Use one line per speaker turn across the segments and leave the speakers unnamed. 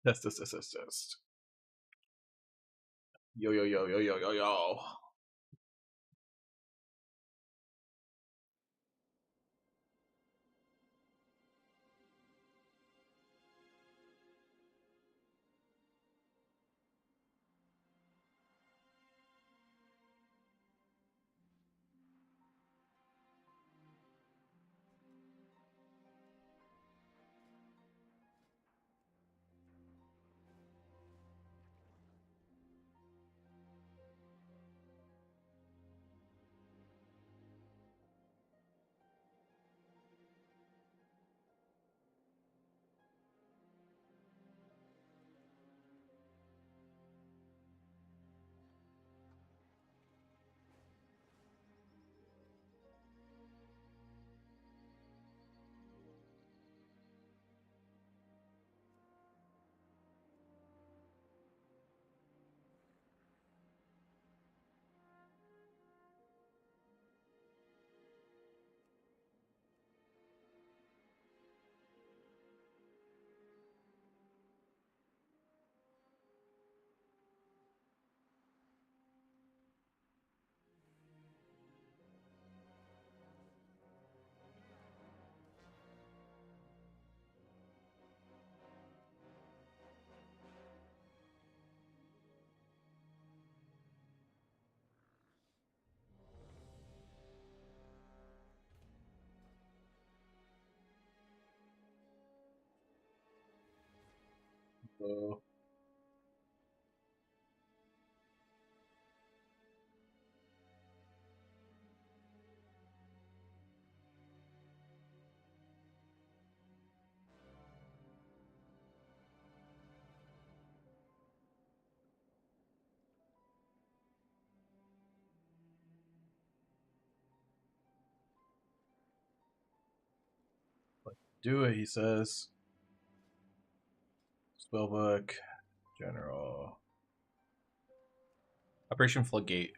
Test. Yo. So, do it, he says. Spellbook, General. Operation Floodgate.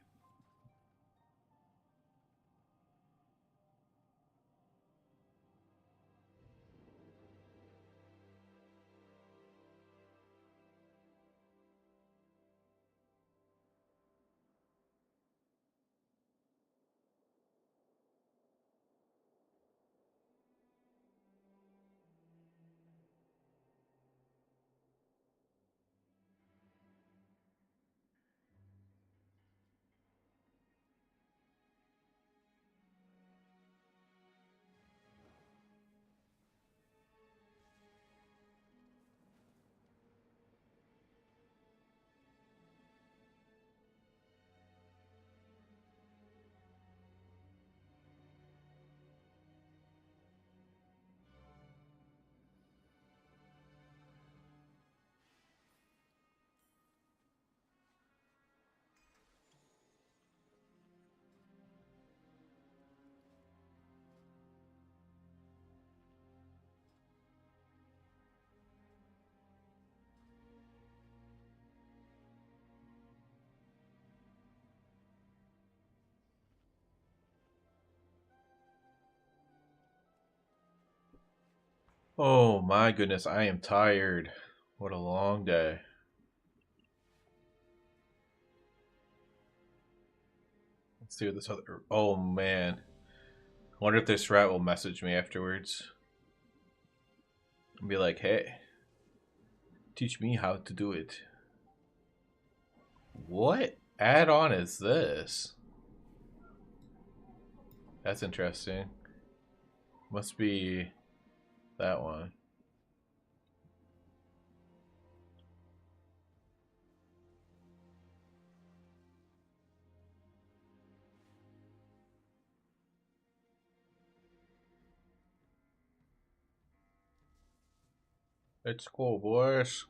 Oh my goodness, I am tired. What a long day. Let's see what this other. Oh man. I wonder if this rat will message me afterwards and be like, hey, teach me how to do it. What add on is this? That's interesting. Must be that one. It's cool, boys.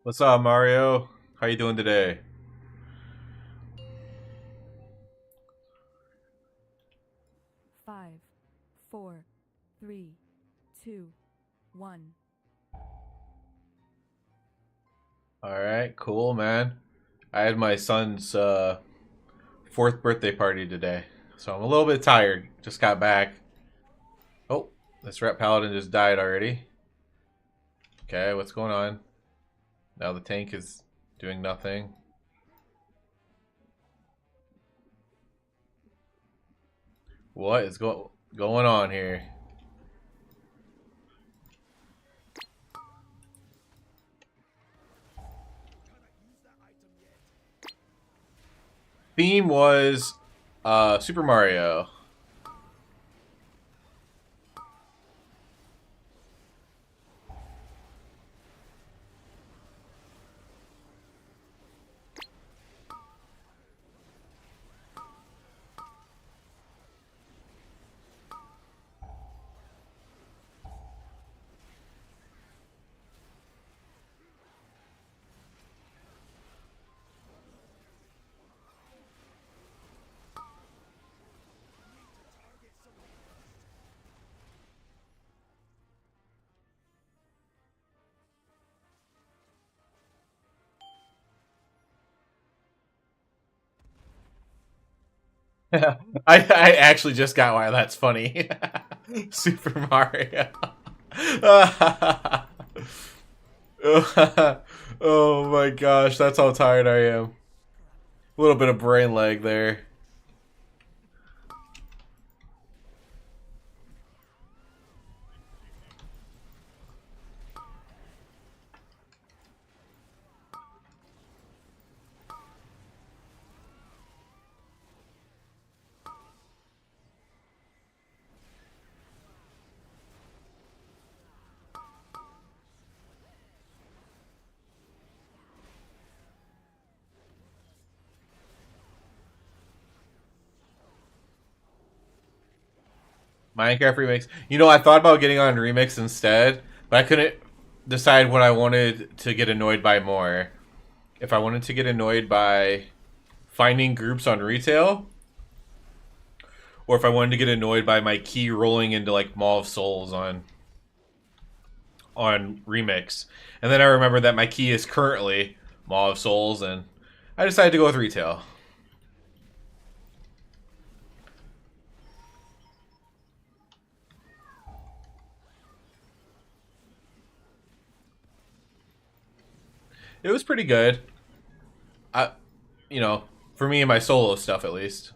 What's up, Mario? How you doing today?
5, 4, 3, 2, 1.
Alright, cool, man. I had my son's 4th birthday party today, so I'm a little bit tired. Just got back. Oh, this rat paladin just died already. Okay, what's going on? Now the tank is doing nothing. What is going on here? Theme was Super Mario. I actually just got why that's funny. Super Mario. Oh my gosh, that's how tired I am. A little bit of brain lag there. Minecraft Remix. You know, I thought about getting on Remix instead, but I couldn't decide what I wanted to get annoyed by more. If I wanted to get annoyed by finding groups on retail, or if I wanted to get annoyed by my key rolling into like Maw of Souls on Remix. And then I remember that my key is currently Maw of Souls, and I decided to go with retail. It was pretty good. I, you know, for me and my solo stuff at least.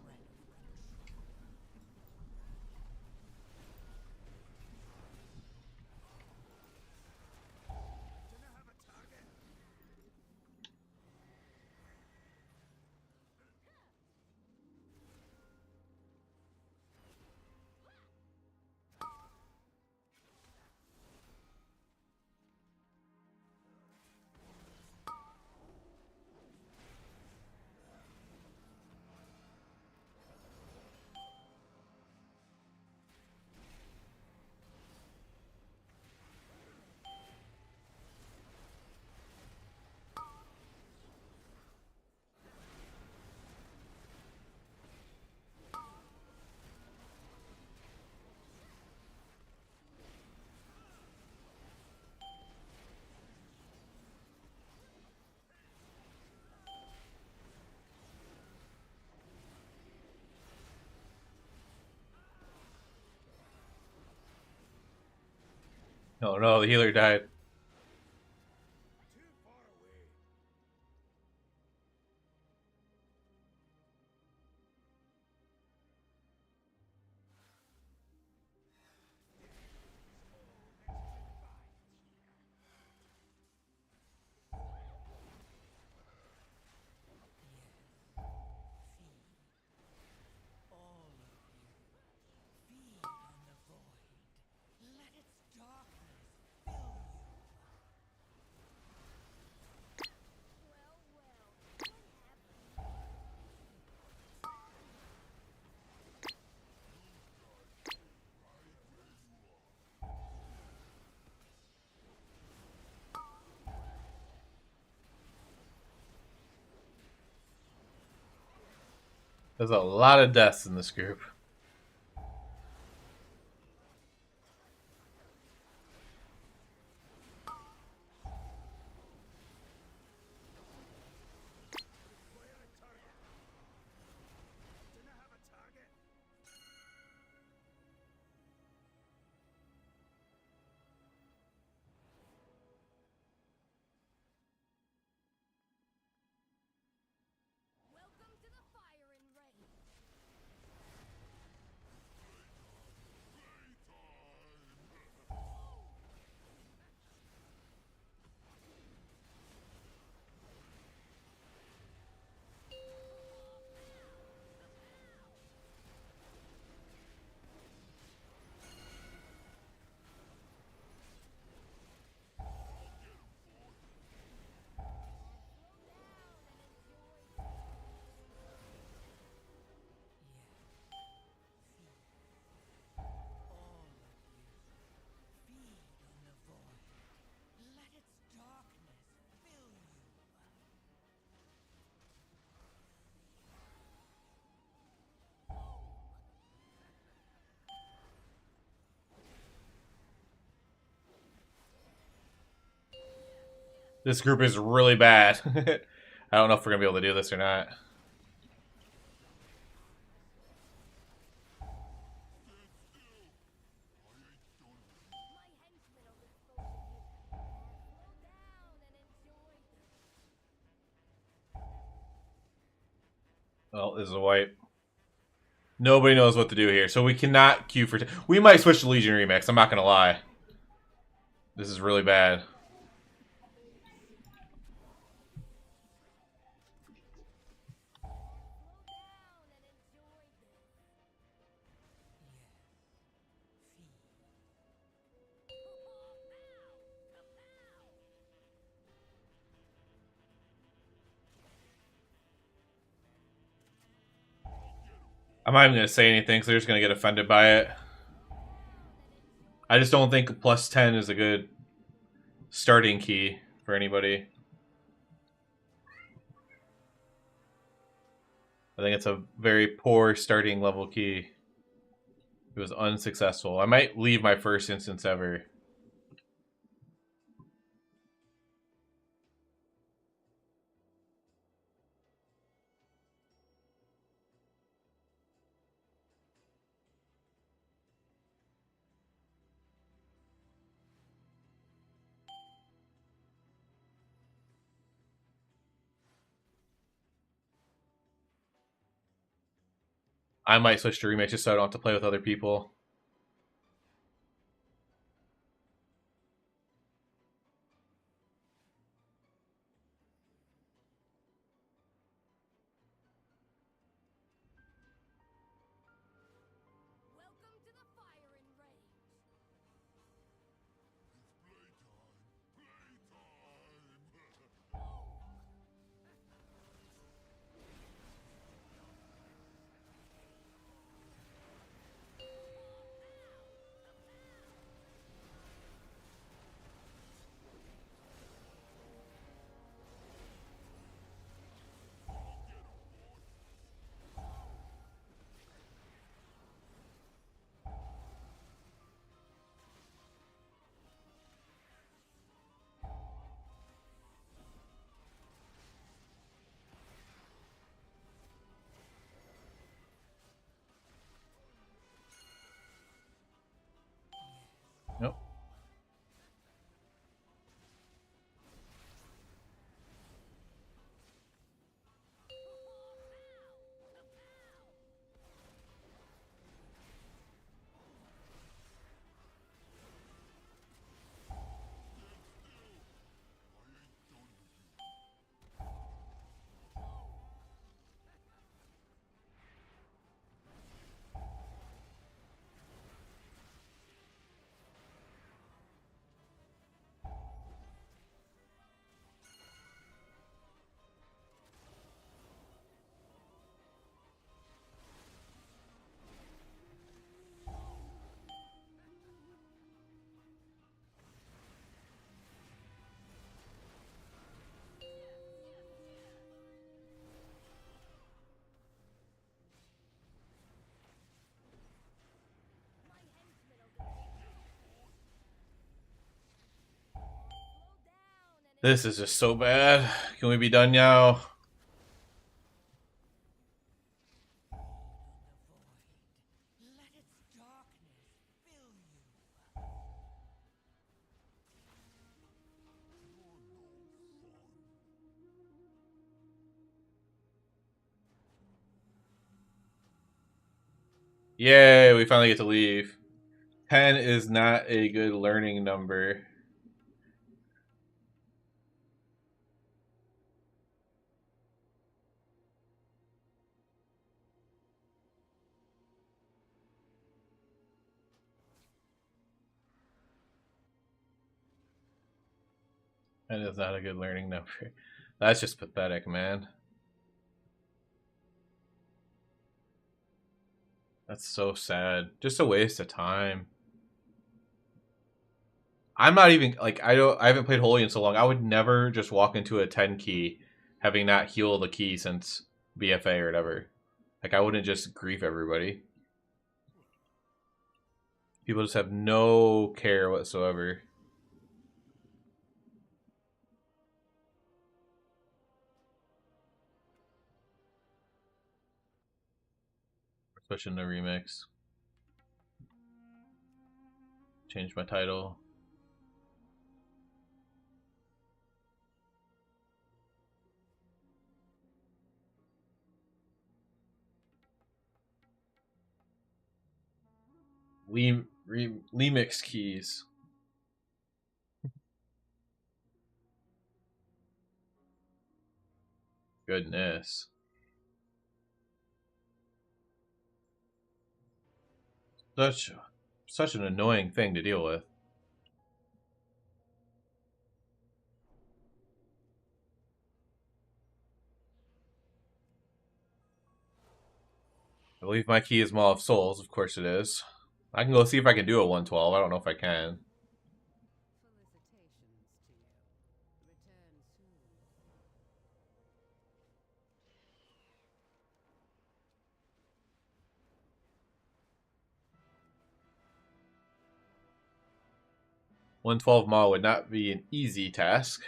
Oh no, the healer died. There's a lot of deaths in this group. This group is really bad. I don't know if we're gonna be able to do this or not. Well, this is a wipe. Nobody knows what to do here, so we cannot queue for... We might switch to Legion Remix, I'm not gonna lie. This is really bad. I'm not even gonna say anything, because they're just gonna get offended by it. I just don't think plus 10 is a good starting key for anybody. I think it's a very poor starting level key. It was unsuccessful. I might leave my first instance ever. I might switch to Remix just so I don't have to play with other people. Nope. This is just so bad. Can we be done now? Yay, we finally get to leave. 10 is not a good learning number. That is not a good learning number. That's just pathetic, man. That's so sad. Just a waste of time. I'm not even like I haven't played Holy in so long. I would never just walk into a 10 key having not healed the key since BFA or whatever. Like I wouldn't just grief everybody. People just have no care whatsoever. Pushing the remix. Change my title. Lemix keys. Goodness. Such an annoying thing to deal with. I believe my key is Maw of Souls. Of course it is. I can go see if I can do a 112. I don't know if I can. Felicitations to you. 112 Maw would not be an easy task.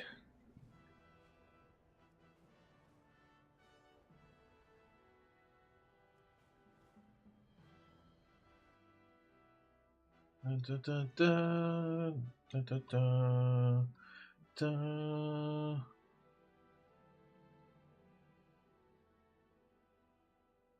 Dun, dun, dun, dun, dun, dun, dun, dun.
I have some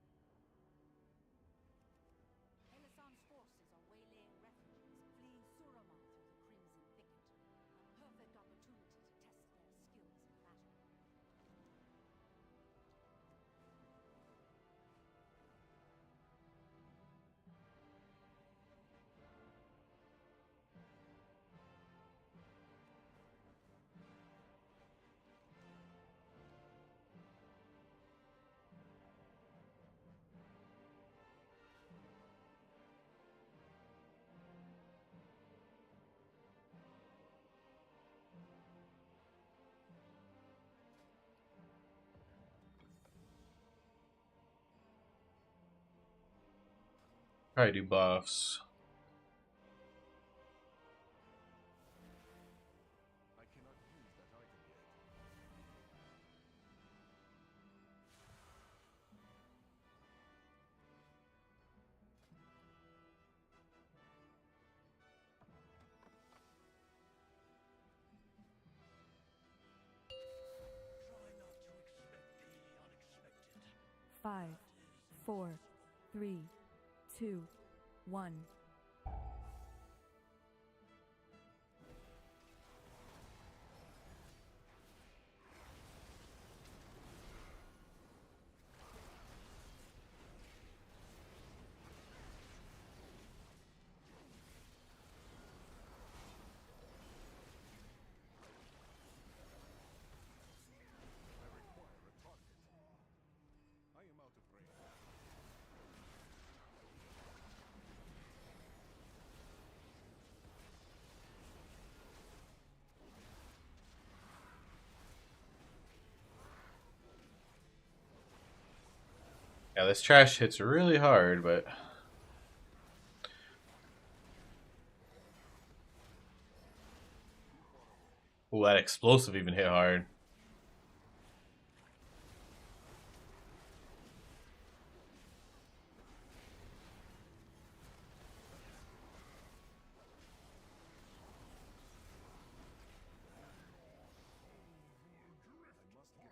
high-value targets for you. Elison's forces are waylaying refugees fleeing Surama through the Crimson Thicket. A perfect opportunity to test their skills in battle.
Probably do buffs.
I cannot use that item yet.
5, 4, 3, 2, 1.
I require a target. I am out of range.
Yeah, this trash hits really hard, but oh, that explosive even hit hard.
I must get closer.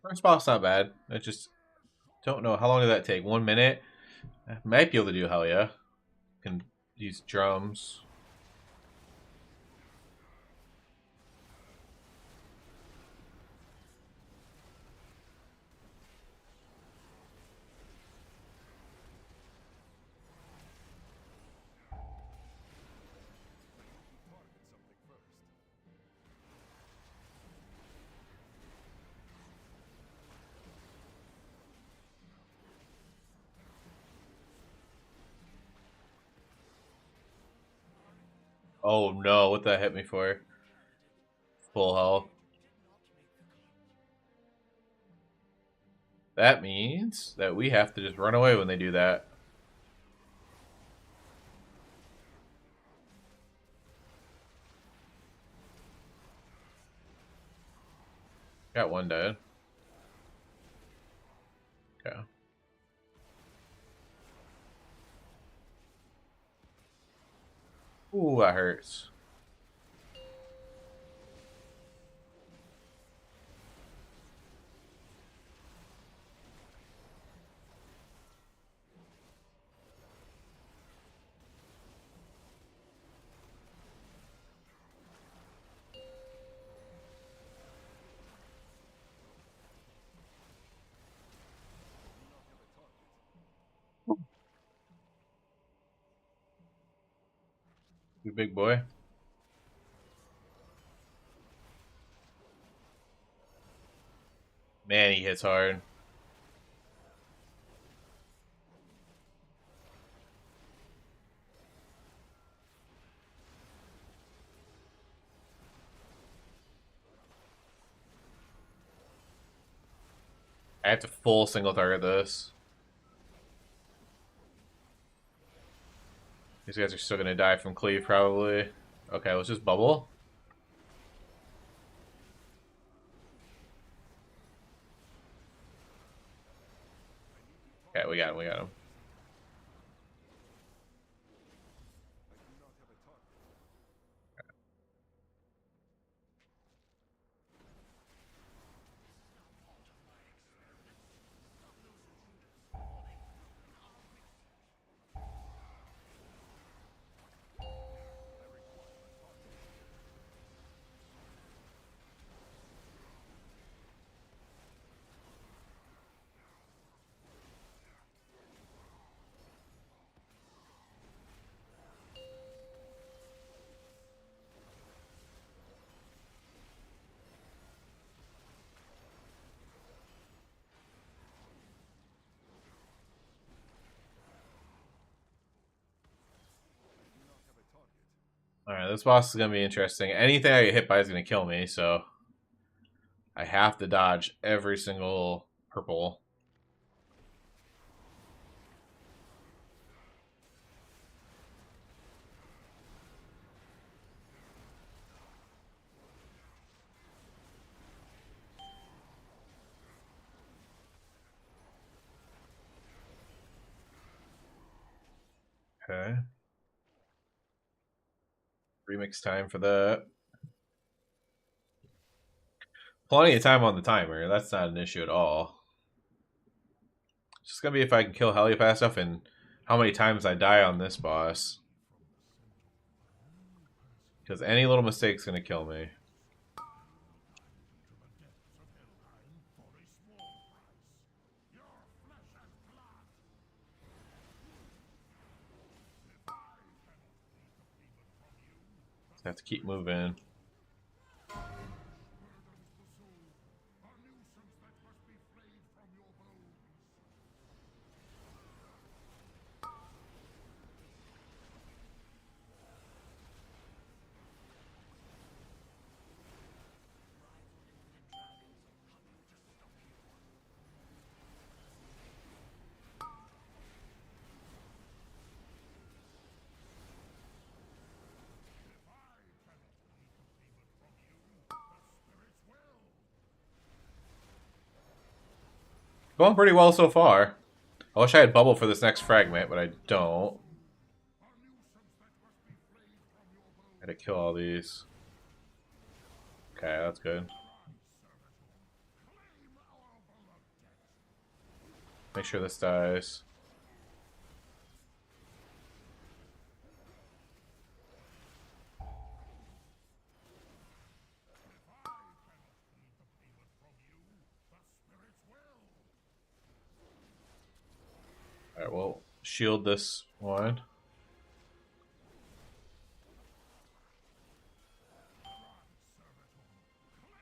First boss not bad. I just don't know how long did that take. 1 minute. I might be able to do hell yeah. Can use drums.
Target something first.
Oh no, what that hit me for? Full health. That means that we have to just run away when they do that. Got one dead. Okay. Ooh, that hurts. You big boy. Man, he hits hard. I have to full single target this. These guys are still gonna die from cleave probably. Okay, let's just bubble. Okay, we got him, we got him.
I do not have a target.
Alright, this boss is gonna be interesting. Anything I get hit by is gonna kill me, so I have to dodge every single purple. Okay. Remix time for that. Plenty of time on the timer. That's not an issue at all. It's just gonna be if I can kill Helio fast enough and how many times I die on this boss. Because any little mistake's gonna kill me. I have to keep moving. Going pretty well so far. I wish I had bubble for this next fragment, but I don't. Gotta kill all these. Okay, that's good. Make sure this dies. Alright, we'll shield this one.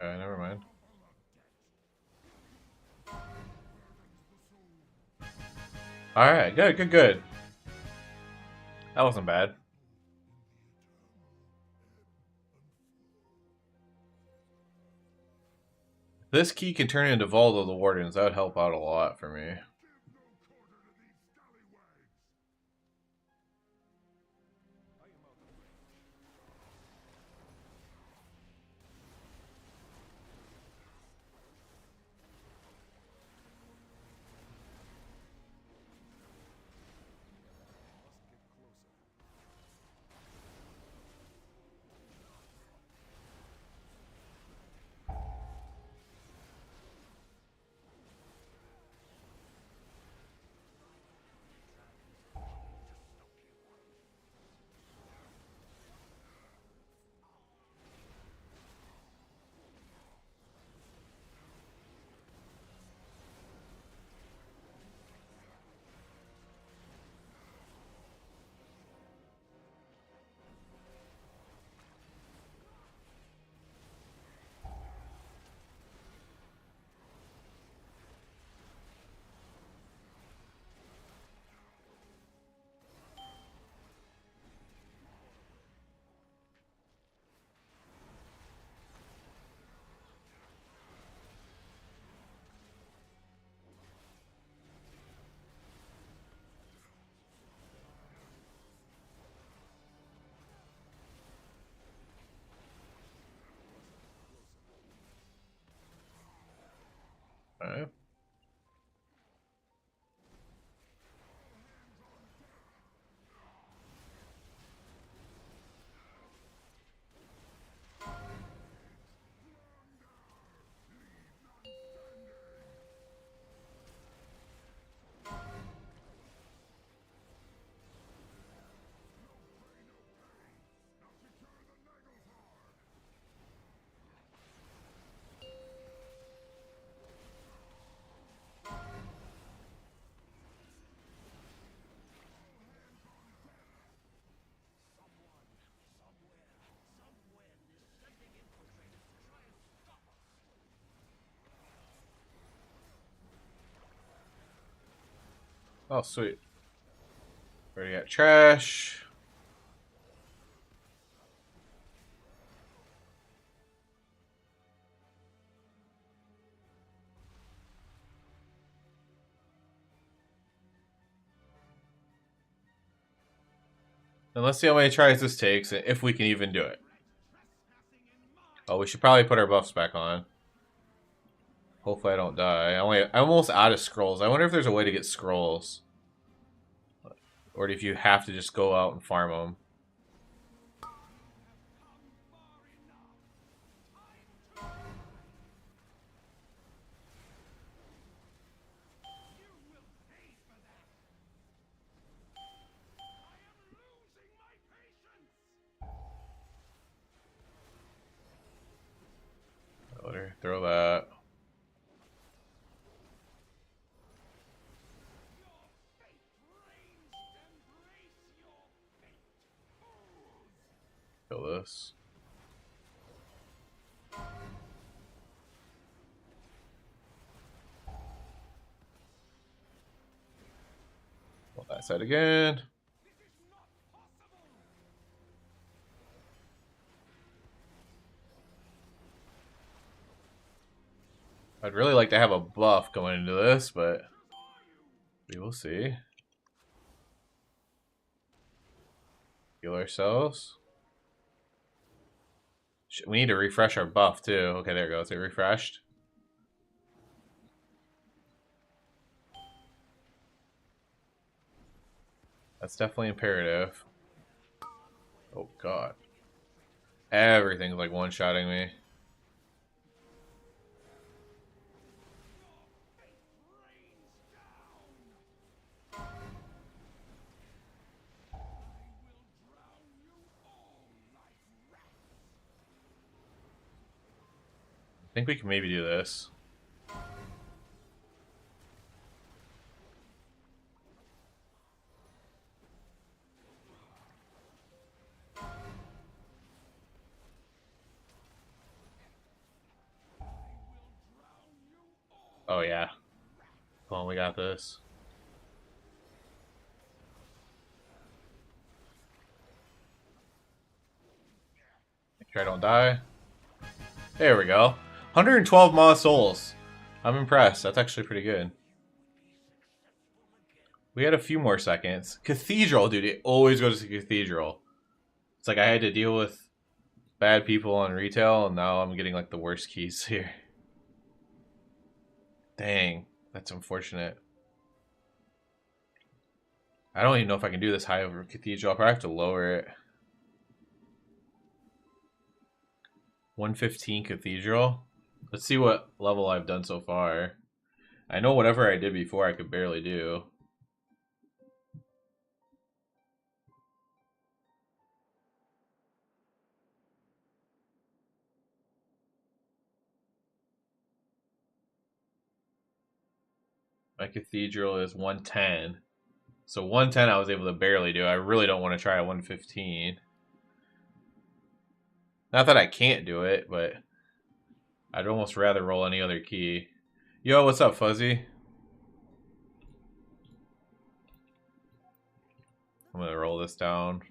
Okay, never mind. Alright, good, good, good. That wasn't bad. This key can turn into Vault of the Wardens. That would help out a lot for me. Alright. Oh, sweet. Already got trash. And let's see how many tries this takes, and if we can even do it. Oh, we should probably put our buffs back on. Hopefully I don't die. I'm almost out of scrolls. I wonder if there's a way to get scrolls. Or if you have to just go out and farm them. Let her throw that. Kill this. Pull that side again. I'd really like to have a buff going into this, but we will see. Heal ourselves. We need to refresh our buff too. Okay, there it goes. It refreshed. That's definitely imperative. Oh god. Everything's like one-shotting me. think we can maybe do this. Oh yeah. Come on, we got this. Make sure I don't die. There we go. 112 Moss Souls. I'm impressed. That's actually pretty good. We had a few more seconds. Cathedral, dude. It always goes to Cathedral. It's like I had to deal with bad people on retail, and now I'm getting like the worst keys here. Dang. That's unfortunate. I don't even know if I can do this high over Cathedral. I'll probably have to lower it. 115 Cathedral. Let's see what level I've done so far. I know whatever I did before I could barely do. My Cathedral is 110. So 110 I was able to barely do. I really don't want to try a 115. Not that I can't do it, but I'd almost rather roll any other key. Yo, what's up, Fuzzy? I'm gonna roll this down.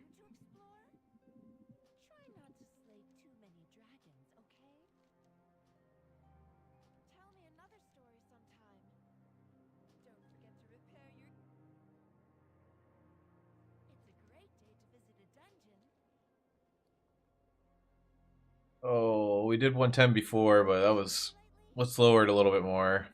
Oh, we did 110 before, but that was... Let's lower it a little bit more.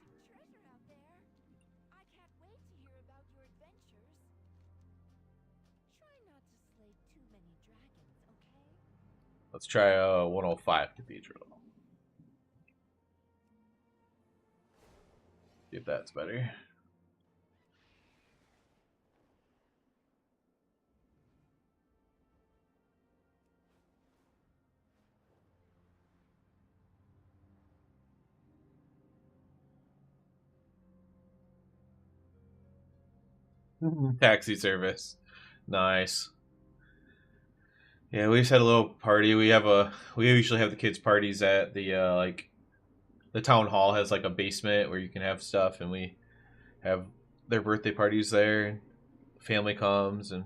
Let's try a 105 Cathedral. See if that's better. Taxi service. Nice. Yeah, we just had a little party. We usually have the kids parties at the like the town hall has like a basement where you can have stuff, and we have their birthday parties there. Family comes, and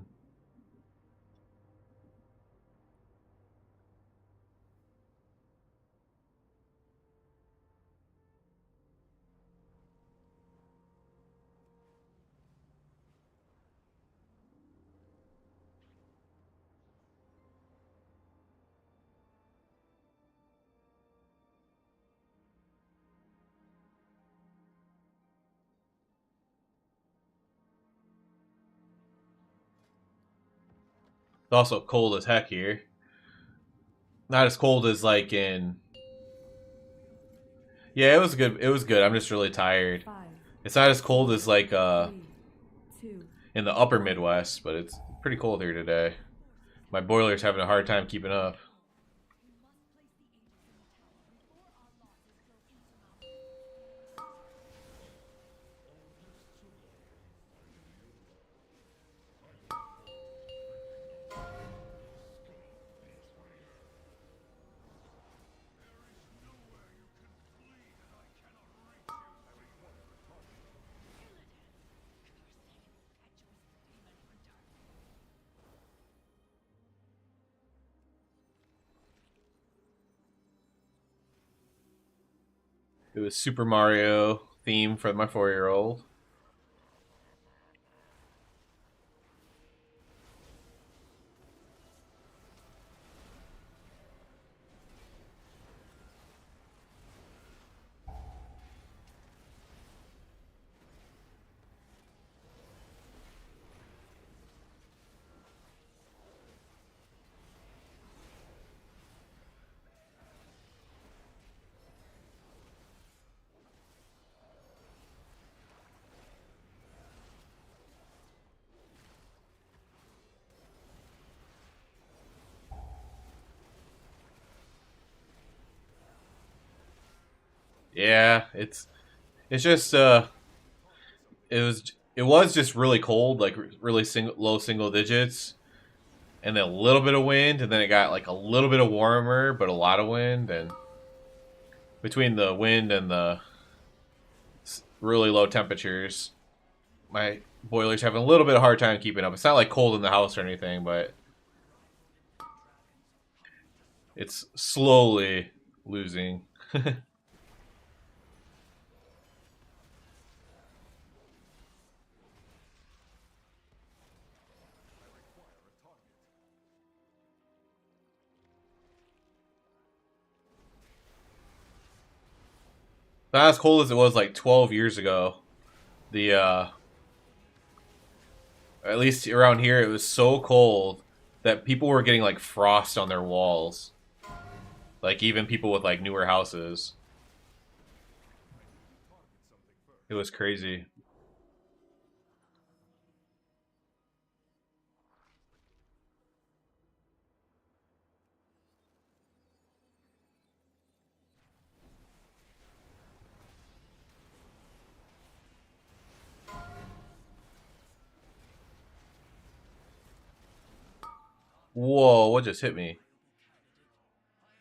it's also cold as heck here. Not as cold as like in. Yeah, it was good. It was good. I'm just really tired. It's not as cold as like in the upper Midwest, but it's pretty cold here today. My boiler's having a hard time keeping up. It was Super Mario theme for my 4-year-old. Yeah, it's just it was just really cold, like really low single digits, and then a little bit of wind, and then it got like a little bit of warmer, but a lot of wind, and between the wind and the really low temperatures, my boiler's having a little bit of hard time keeping up. It's not like cold in the house or anything, but it's slowly losing. Not as cold as it was like 12 years ago. The At least around here, it was so cold that people were getting like frost on their walls. Like even people with like newer houses. It was crazy. Whoa, what just hit me?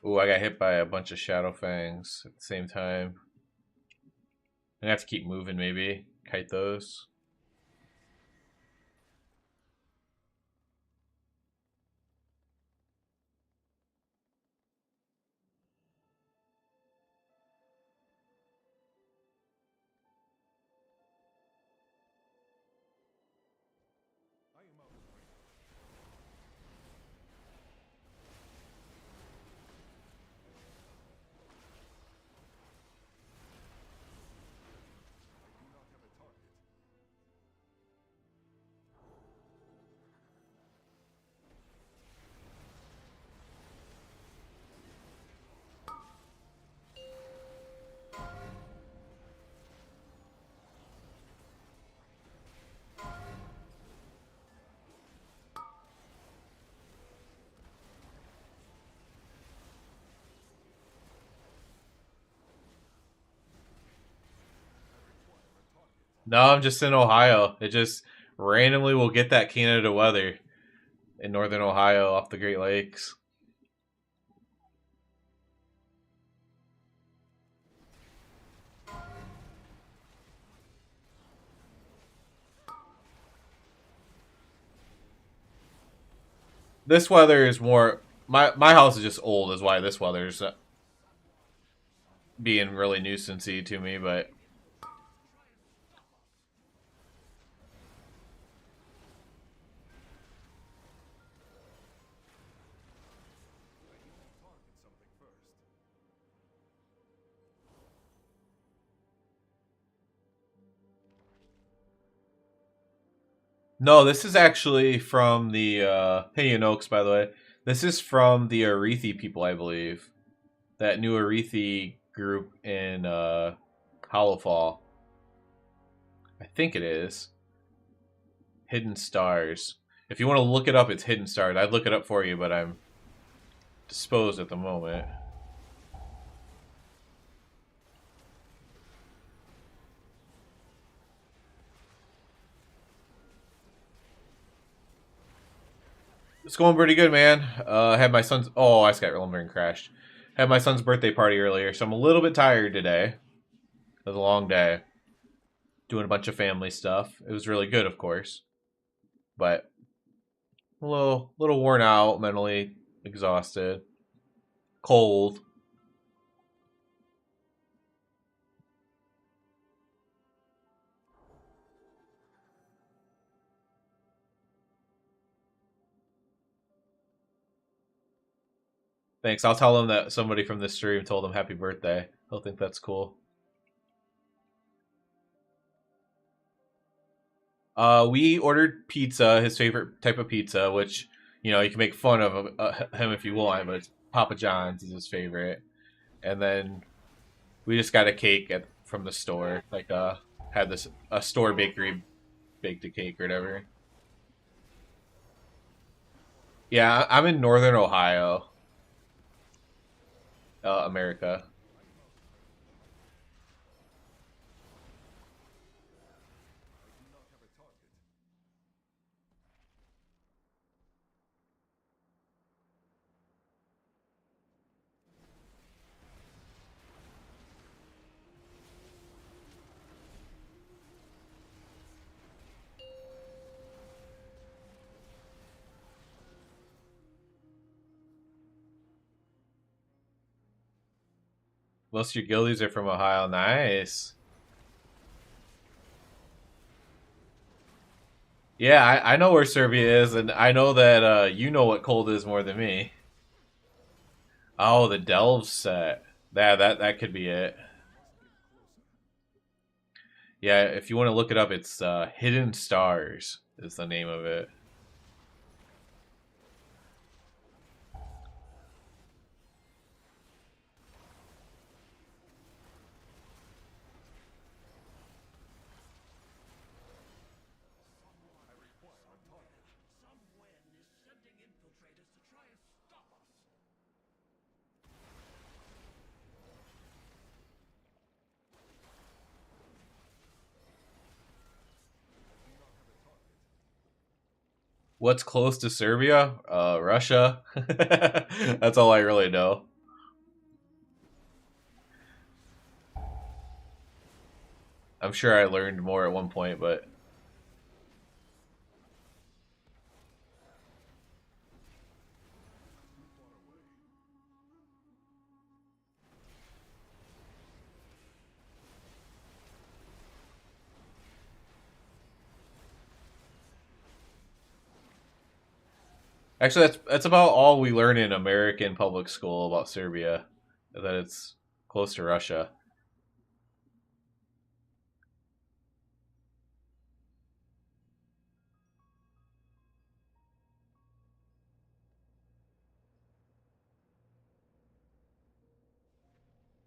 Ooh, I got hit by a bunch of shadow fangs at the same time. I'm gonna have to keep moving maybe. Kite those.
I am out of range. I do not have a target.
No, I'm just in Ohio. It just randomly will get that Canada weather in northern Ohio off the Great Lakes. This weather is more my house is just old is why this weather's being really nuisancey to me, but
Target something first.
no, this is actually from the Pinion Oaks, by the way. This is from the Arethi people, I believe. That new Arethi group in Hollow Fall. I think it is. Hidden Stars. If you want to look it up, it's Hidden Stars. I'd look it up for you, but I'm disposed at the moment. It's going pretty good, man. I had my son's. Oh, I just got lumbering crashed. Had my son's birthday party earlier, so I'm a little bit tired today. It was a long day. Doing a bunch of family stuff. It was really good, of course, but a little worn out, mentally exhausted, cold. Thanks. I'll tell him that somebody from this stream told him happy birthday. He'll think that's cool. We ordered pizza, his favorite type of pizza, which you can make fun of him if you want, but it's Papa John's is his favorite. And then we just got a cake from the store, like had this a store bakery baked a cake or whatever. Yeah, I'm in northern Ohio, America. Most of your guildies are from Ohio. Nice. Yeah, I know where Serbia is, and I know that you know what cold is more than me. Oh, the Delve set. That could be it. Yeah, if you want to look it up, it's Hidden Stars is the name of it. What's close to Serbia? Russia. That's all I really know. I'm sure I learned more at one point, but actually that's about all we learn in American public school about Serbia, that it's close to Russia.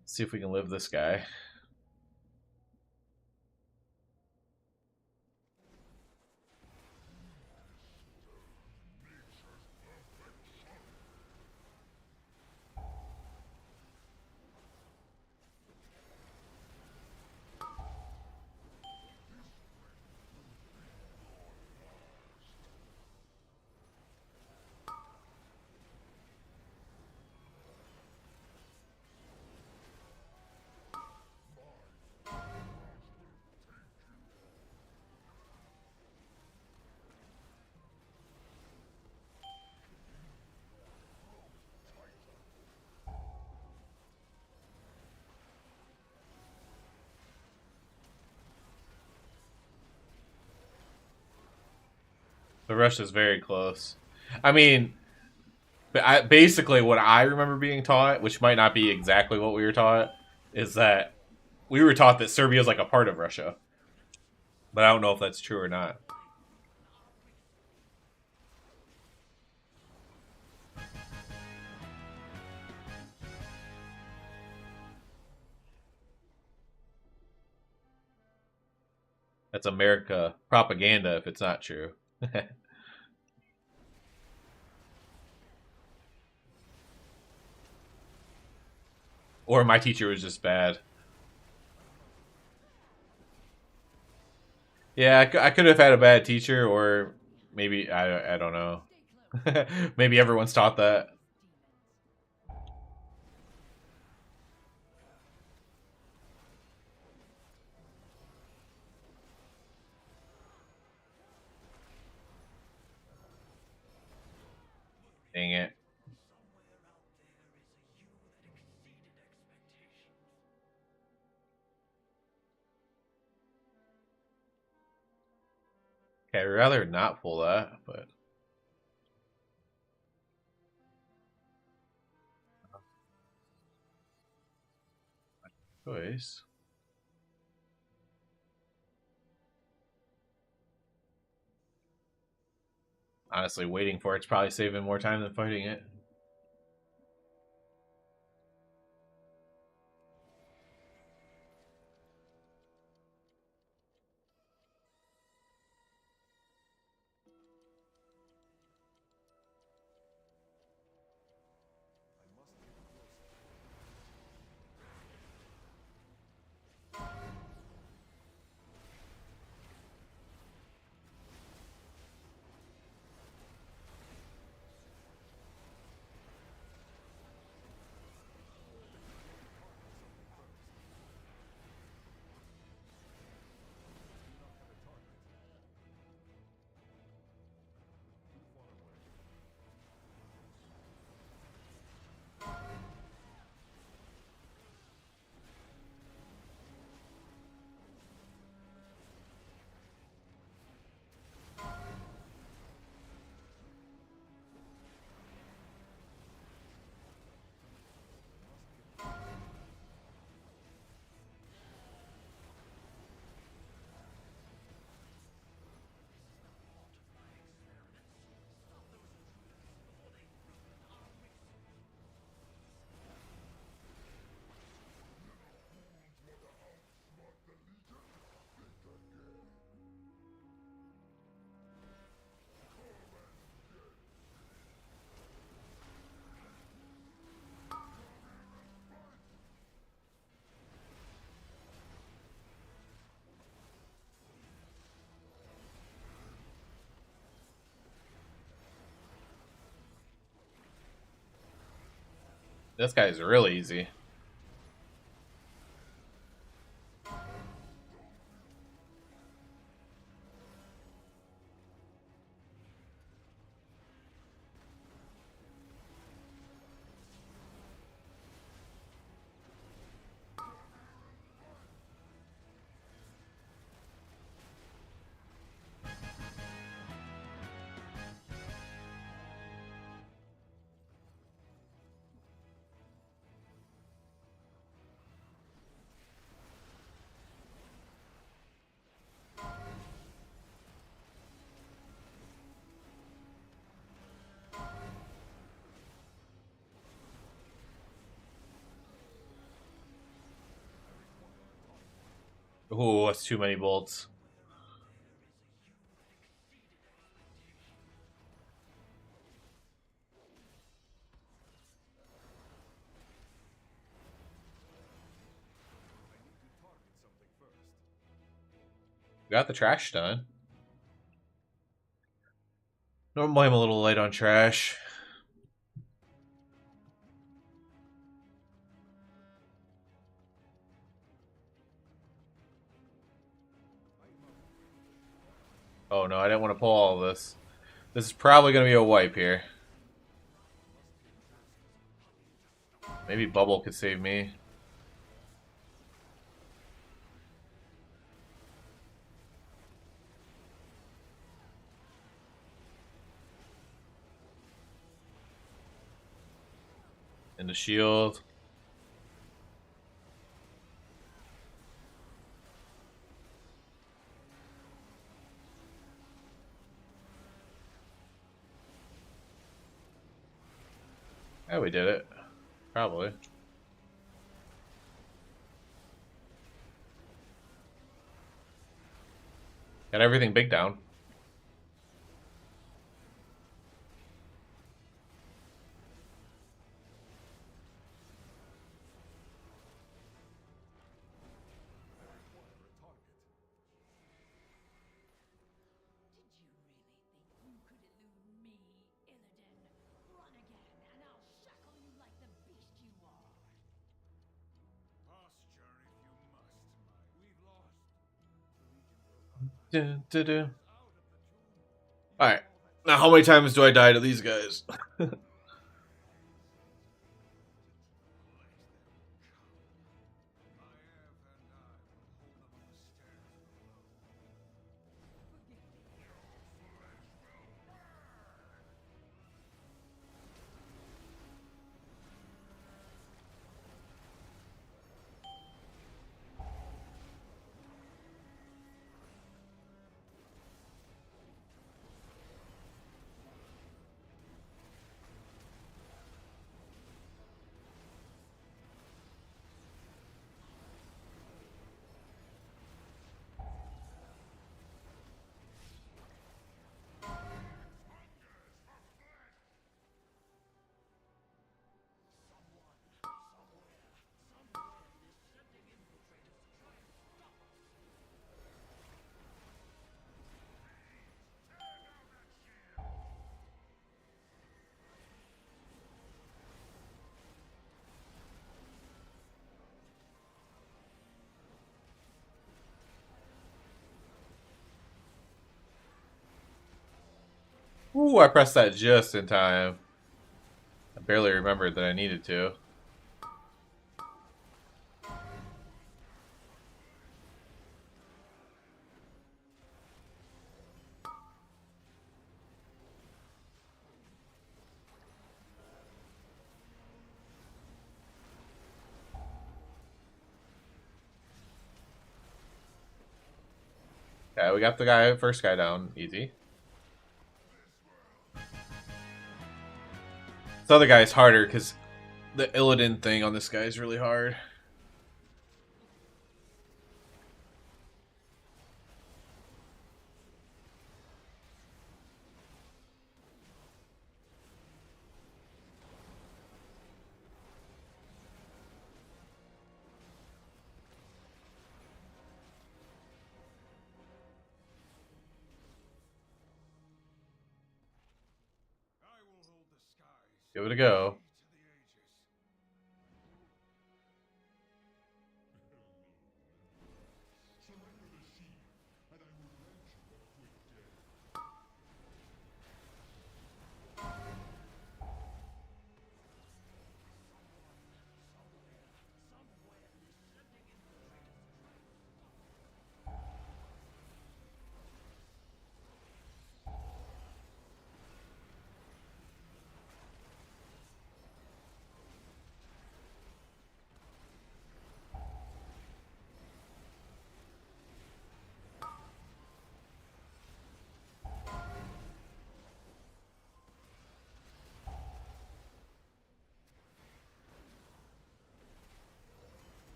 Let's see if we can live this guy. The Russia's very close. I mean, basically what I remember being taught, which might not be exactly what we were taught, is that we were taught that Serbia is like a part of Russia, but I don't know if that's true or not. That's America propaganda if it's not true. Or my teacher was just bad. Yeah, I could have had a bad teacher, or maybe I don't know. Maybe everyone's taught that. Dang it. Okay, I'd rather not pull that, but choice. Honestly, waiting for it's probably saving more time than fighting it. This guy's really easy. Ooh, that's too many bolts.
I need to target something first.
Got the trash done. Normally I'm a little light on trash. Oh no, I didn't want to pull all of this. This is probably going to be a wipe here. Maybe Bubble could save me. And the shield. Yeah, we did it. Probably. Got everything big down.
Did you really think you could elude me, Illidan? Run again, and I'll shackle you like the beast you are.
Posture if you must, we've lost. The Legion will come back.
Dun, dun, dun.
Out of the tomb.
Alright. Now, how many times do I die to these guys? Ooh, I pressed that just in time. I barely remembered that I needed to. Yeah, we got the first guy down. Easy. This other guy's harder because the Illidan thing on this guy is really hard.
I will hold the skies.
Give it a go.
To the ages.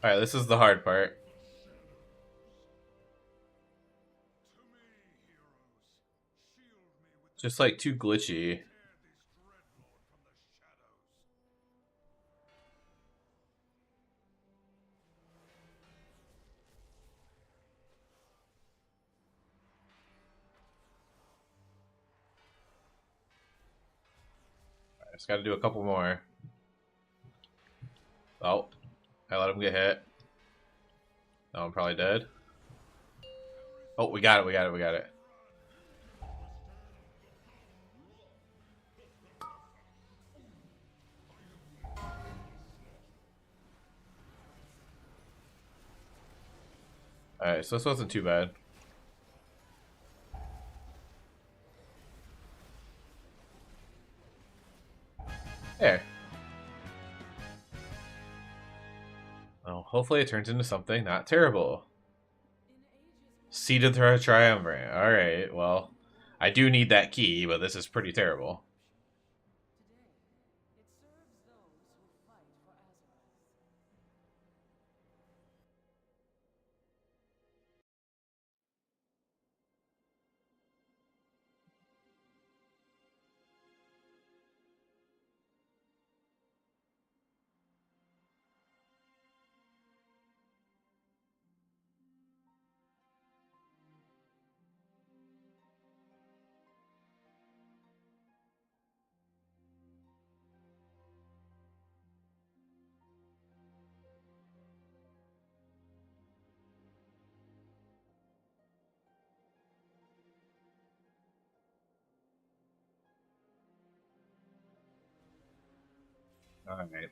Alright, this is the hard part.
To me, heroes. Shield me with the
Just like too glitchy.
tear this dreadlord from the shadows.
I just gotta do a couple more. Oh, I let him get hit. No, I'm probably dead. Oh, we got it, we got it, we got it. Alright, so this wasn't too bad. There. Well, hopefully it turns into something not terrible. Seed of the Triumvirate. Alright, well, I do need that key, but this is pretty terrible.
Today, it serves those who fight for Azeroth.
Alright.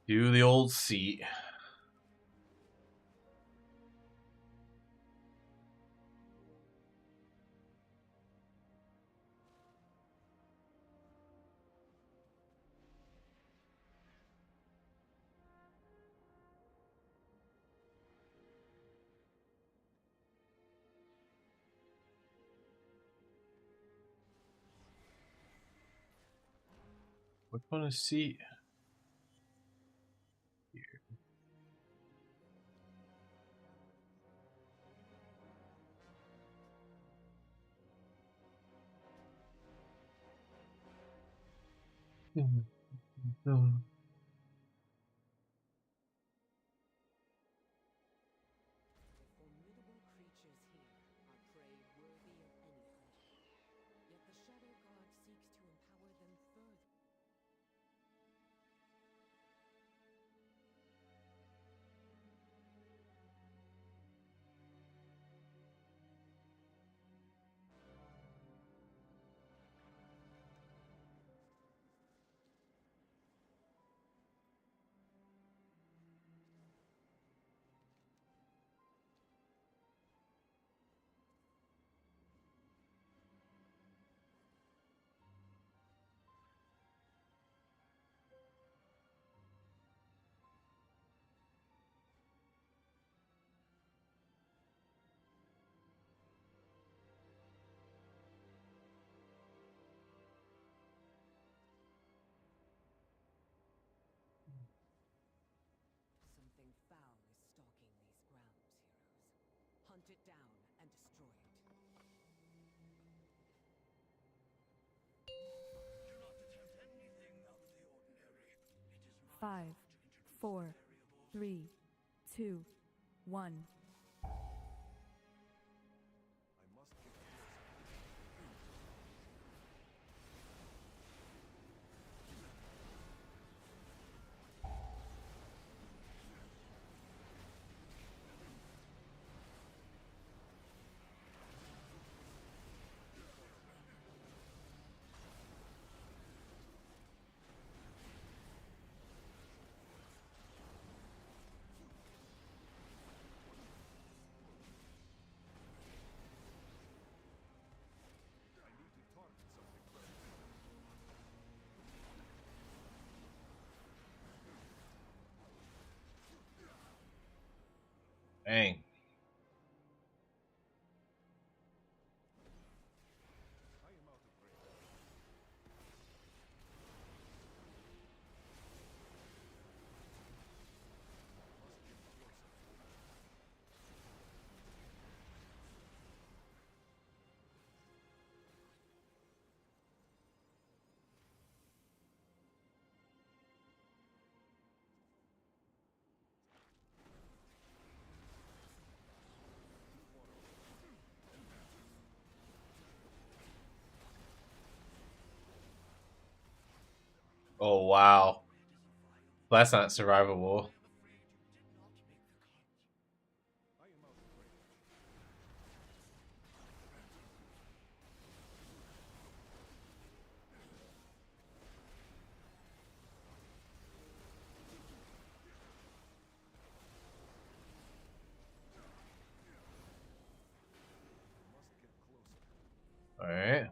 Do the old seat. Which one is seat?
The formidable creatures here are prey worthy of any hunter. Yet the Shadow God seeks to empower them further. Something foul is stalking these grounds, heroes. Hunt it down and destroy it.
Do not attempt anything out of the ordinary. It is my
Five,
job to introduce
4,
variables.
3, 2, 1.
I must get closer. I need to target something first.
Dang.
I am out of range.
Oh wow, that's not survivable.
I am out of range. Must get closer.
All right.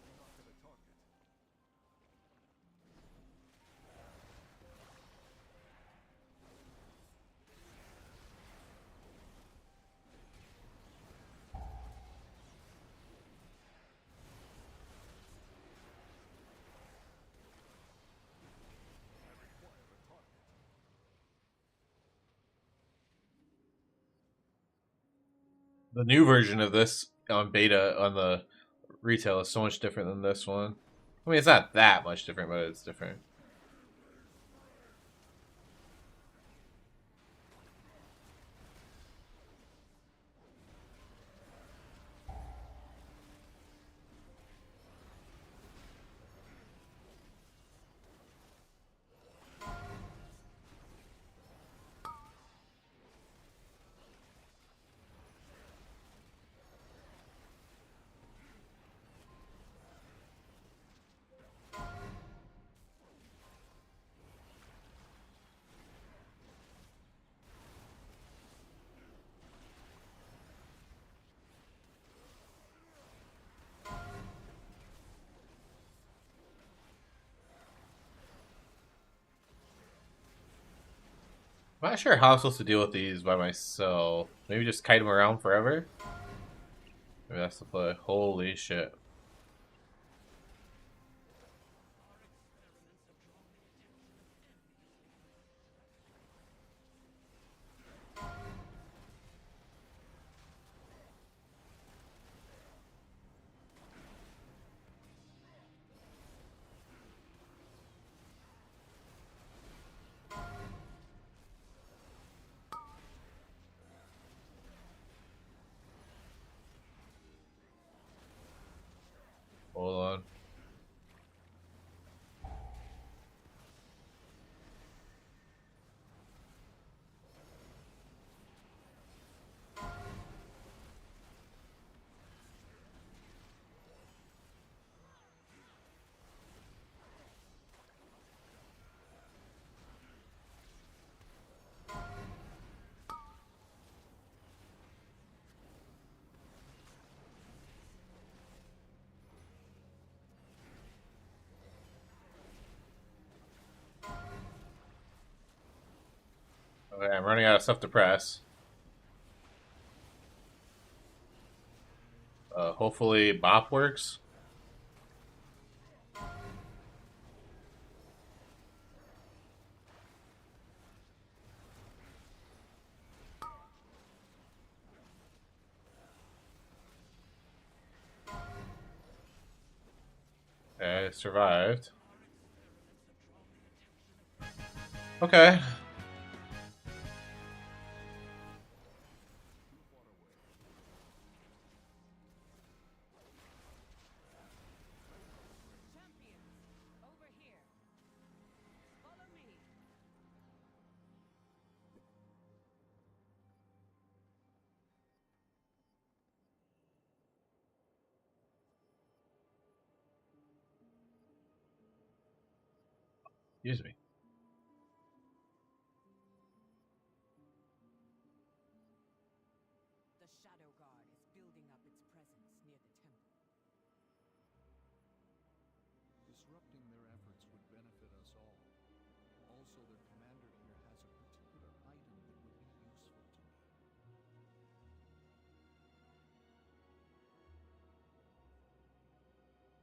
Not at a target. I require a target.
The new version of this on beta on the retail is so much different than this one. I mean, it's not that much different, but it's different. I'm not sure how I'm supposed to deal with these by myself. Maybe just kite them around forever? Maybe that's the play. Holy shit. Hold on. Okay, I'm running out of stuff to press. Hopefully Bop works. Okay, survived. Okay.
Too far away.
Champions, over here. Follow me.
Excuse me.
The Shadow Guard is building up its presence near the temple.
Disrupting their efforts would benefit us all. Also, their commander here has a particular item that would be useful to me.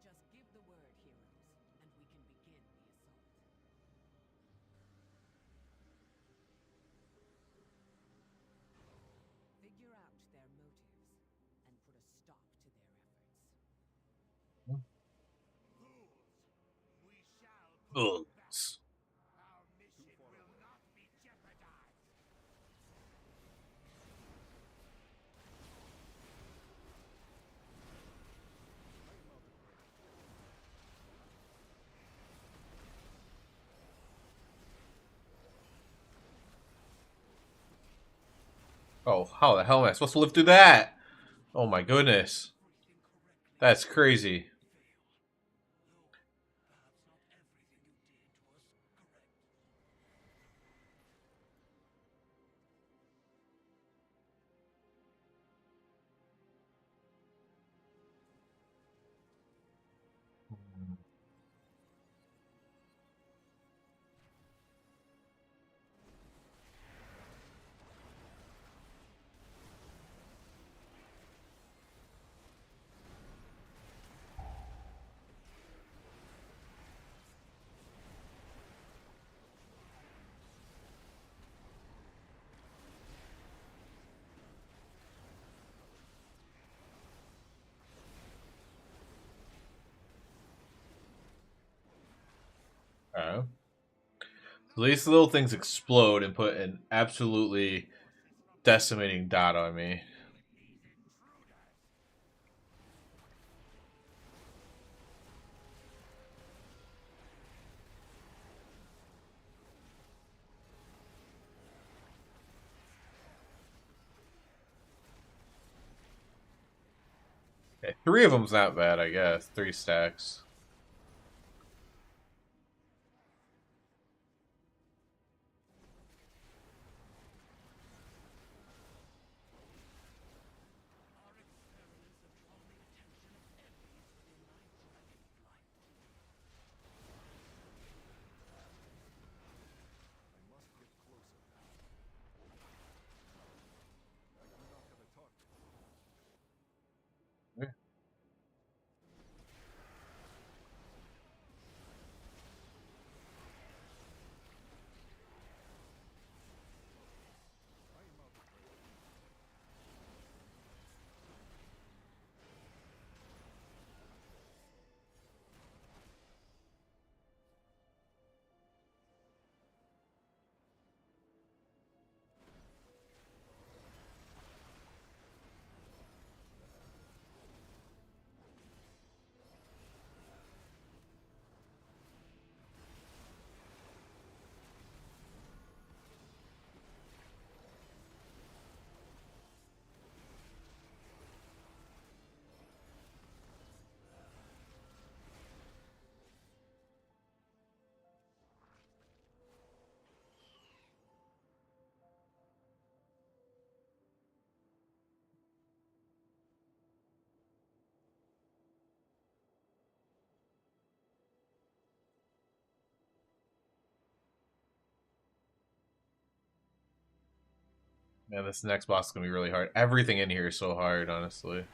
Just give the word, heroes, and we can begin the assault.
Bullets. Oh, how the hell am I supposed to live through that? Oh my goodness. That's crazy. Alright. So these little things explode and put an absolutely decimating dot on me. Okay, 3 of them's not bad, I guess. 3 stacks.
I must get closer. I do not have a target.
Yeah.
I am out of breath.
Man, this next boss is gonna be really hard. Everything in here is so hard, honestly.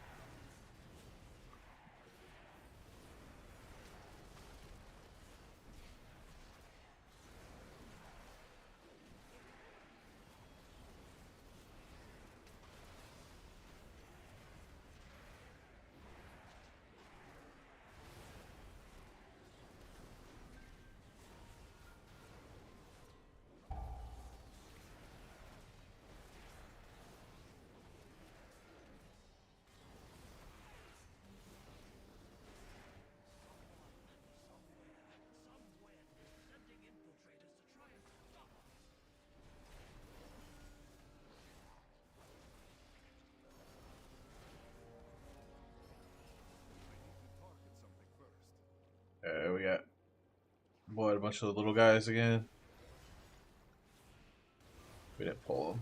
Target something first.
We got what, a bunch of the little guys again. We didn't pull them.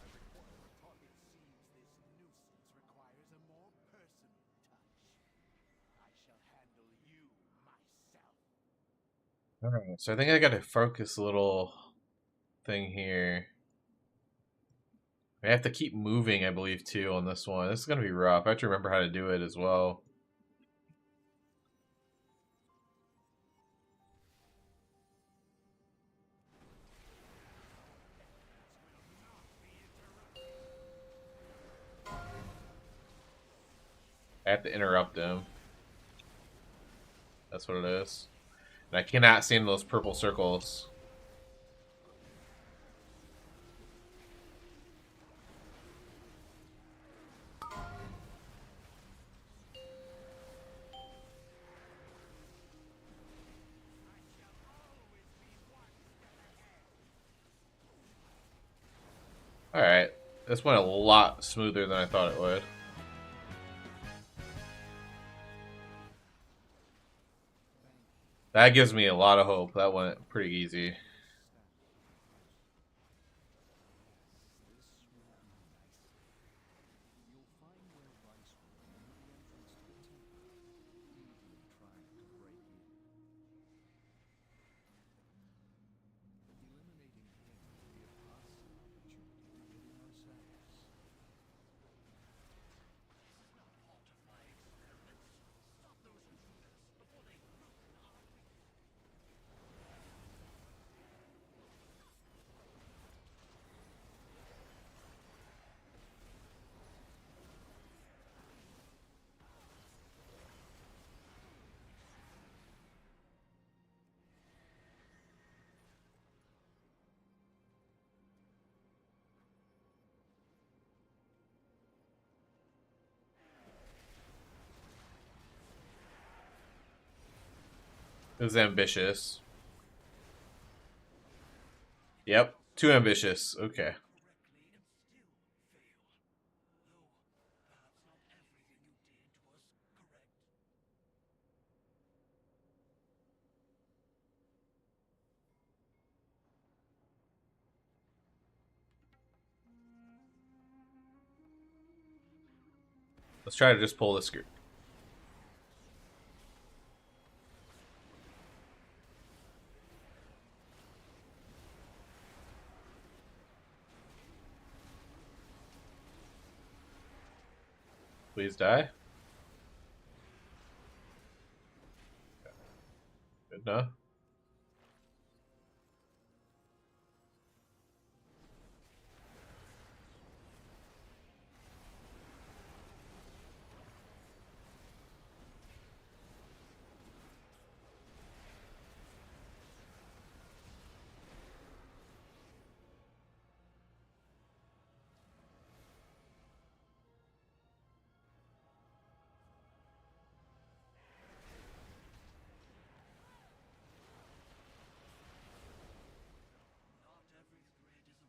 As a corner target.
It seems this nuisance requires a more personal touch. I shall handle you myself.
Alright, so I think I gotta focus a little thing here. I have to keep moving, I believe, too, on this one. This is gonna be rough. I have to remember how to do it as well. I have to interrupt him. That's what it is. And I cannot stand those purple circles. Alright. This went a lot smoother than I thought it would. That gives me a lot of hope. That went pretty easy.
You'll find where Rice will near the entrance to the temple, feebly trying to break in. Eliminating him will give us an opportunity to get in ourselves.
It was ambitious. Yep. Too ambitious. Okay. Let's try to just pull this group. Please die. Good enough.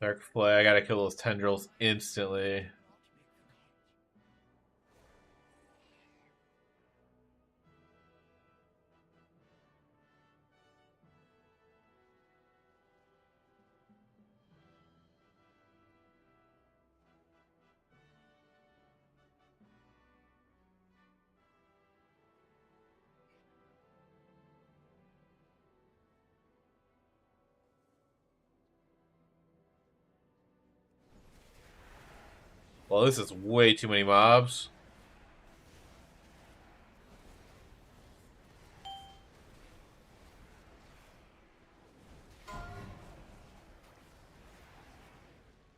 Dark Flay. I gotta kill those tendrils instantly. Well, this is way too many mobs. Did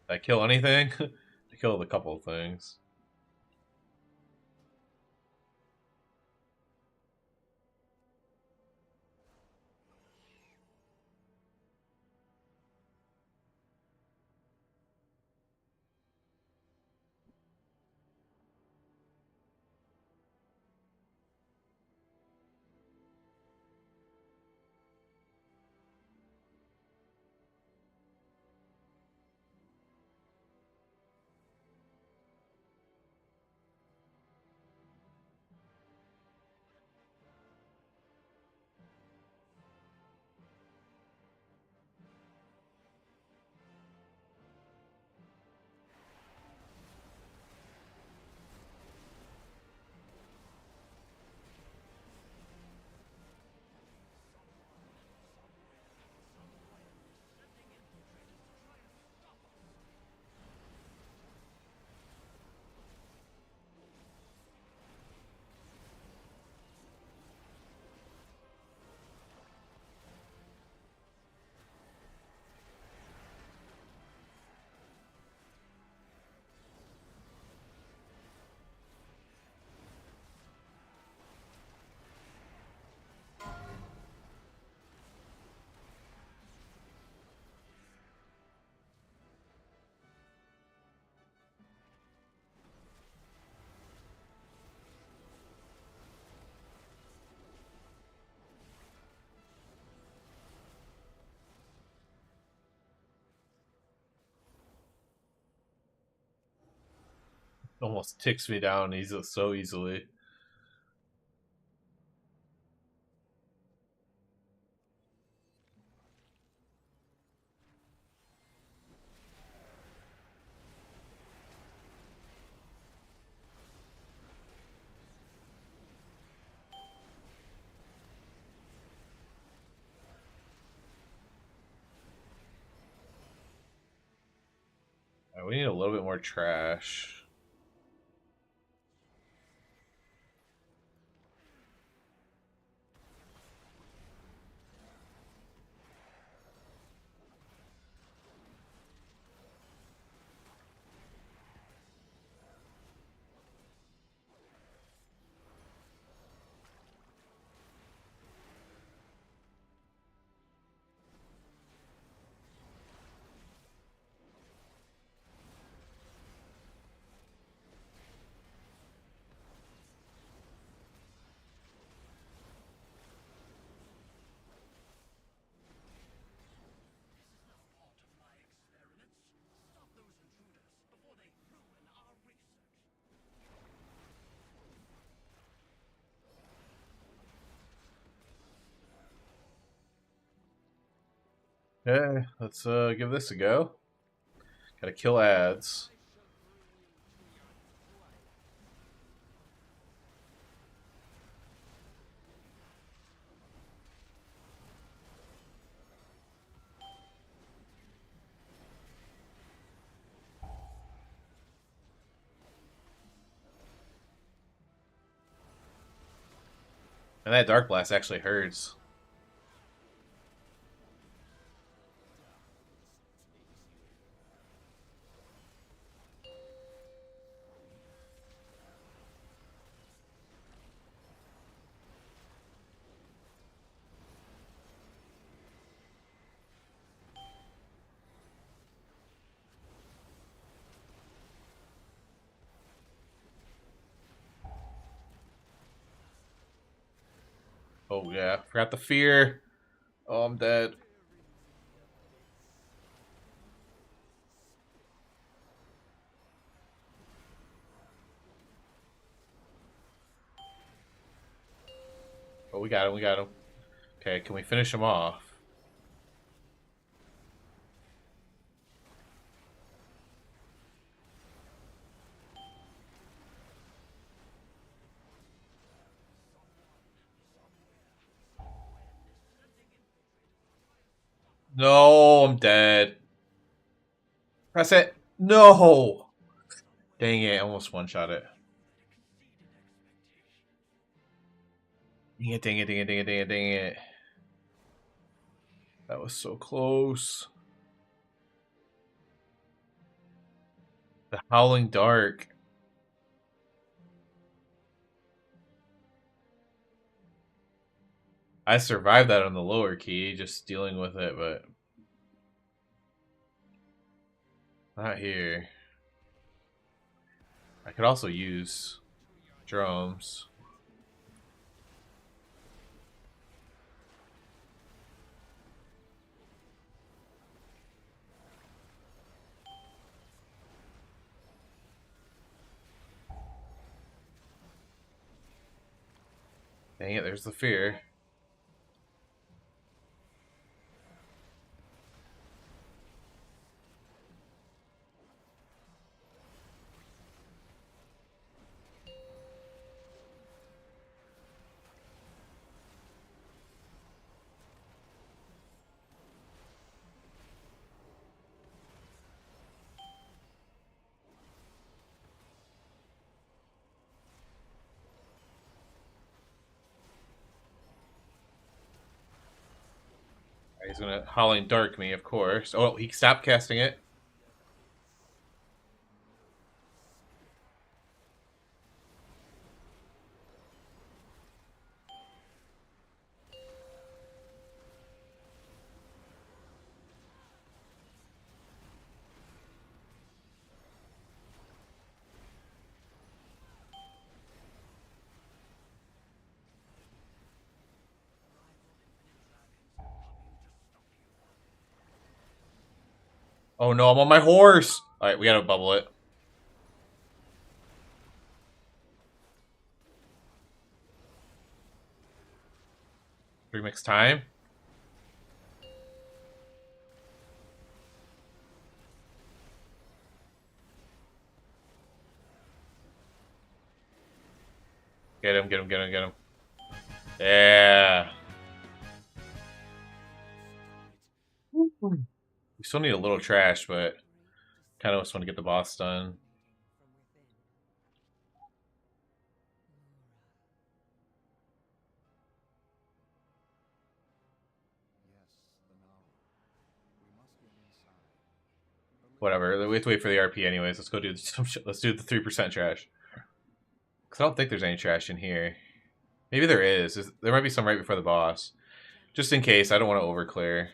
I kill anything? I killed a couple of things. Almost ticks me down so easily. Alright, we need a little bit more trash. Okay, let's give this a go. Gotta kill ads. And that Dark Blast actually hurts. Oh yeah, forgot the fear. Oh, I'm dead. Oh, we got him, we got him. Okay, can we finish him off? No, I'm dead. Press it. No! Dang it, I almost one-shot it. Dang it, dang it, dang it, dang it, dang it, dang it. That was so close. The Howling Dark. I survived that on the lower key, just dealing with it, but not here. I could also use drums. Dang it, there's the fear. He's gonna Howling Dark me, of course. Oh, he stopped casting it. Oh no, I'm on my horse! Alright, we gotta bubble it. Remix time. Get him, get him, get him, get him. Yeah. We still need a little trash, but kind of just want to get the boss done.
Yes, the Nara. We must get inside.
Whatever. We have to wait for the RP anyways. Let's go do some shit. Let's do the 3% trash. Because I don't think there's any trash in here. Maybe there is. There might be some right before the boss. Just in case. I don't want to overclear.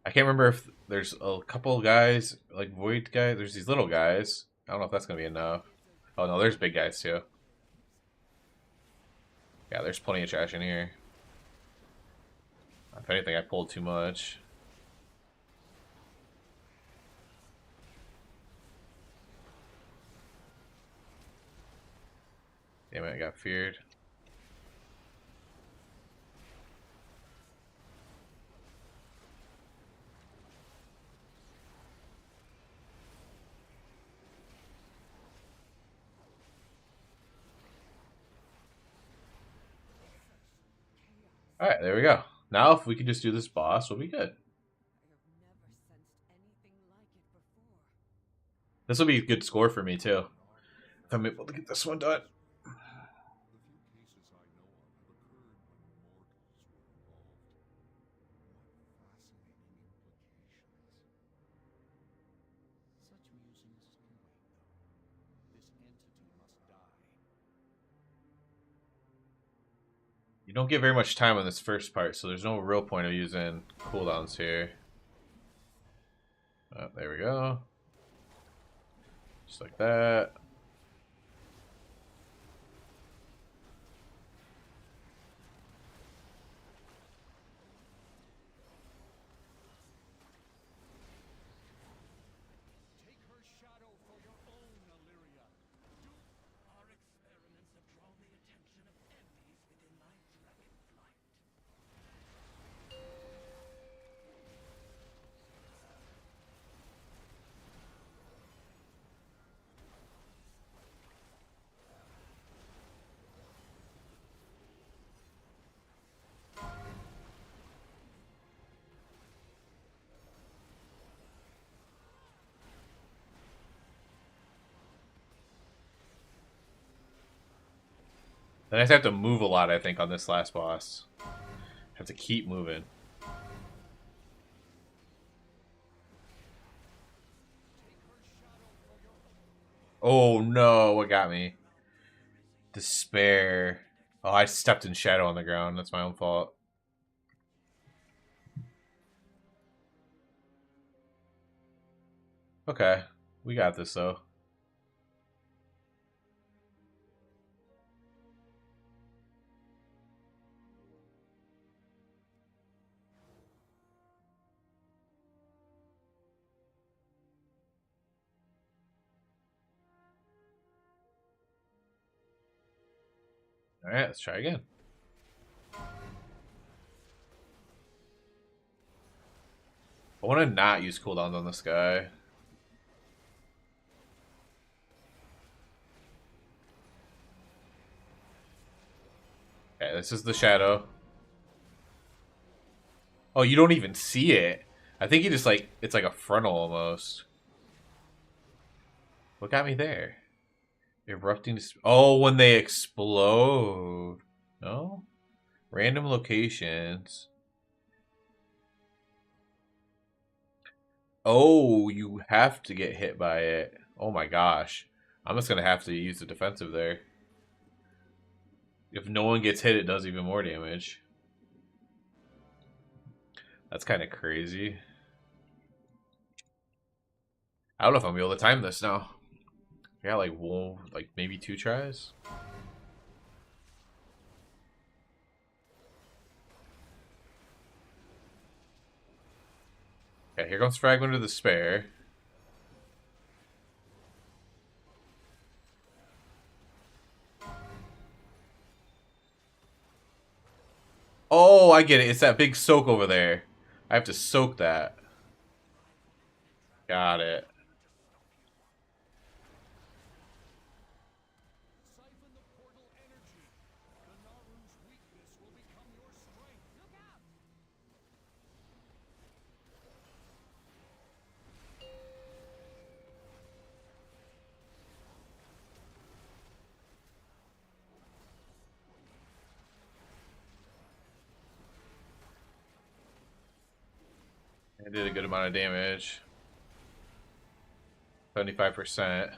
I can't remember if there's a couple guys, like void guy. There's these little guys. I don't know if that's going to be enough. Oh no, there's big guys too. Yeah, there's plenty of trash in here. If anything, I pulled too much. Damn it, I got feared. Alright, there we go. Now if we can just do this boss, we'll be good. This will be a good score for me too. If I'm able to get this one done.
The few cases I know of have occurred when mortals were involved. What fascinating implications. Such musings can wait, though. This entity must die.
You don't get very much time on this first part, so there's no real point of using cooldowns here. Oh, there we go. Just like that.
Take her shadow for your own, Illyria. Our experiments have drawn the attention of entities within my dragon flight.
Then I just have to move a lot, I think, on this last boss. Have to keep moving. Oh no, what got me? Despair. Oh, I stepped in shadow on the ground. That's my own fault. Okay, we got this though. Alright, let's try again. I want to not use cooldowns on this guy. Okay, this is the shadow. Oh, you don't even see it. I think you just like, it's like a frontal almost. What got me there? Erupting. Oh, when they explode. No? Random locations. Oh, you have to get hit by it. Oh my gosh. I'm just going to have to use the defensive there. If no one gets hit, it does even more damage. That's kind of crazy. I don't know if I'm going to be able to time this now. I got like, whoa, like maybe 2 tries. Okay, here comes Fragment of Despair. Oh, I get it. It's that big soak over there. I have to soak that. Got it.
Siphon the portal energy. The Naru's weakness will become your strength. Look out!
It did a good amount of damage. 75%.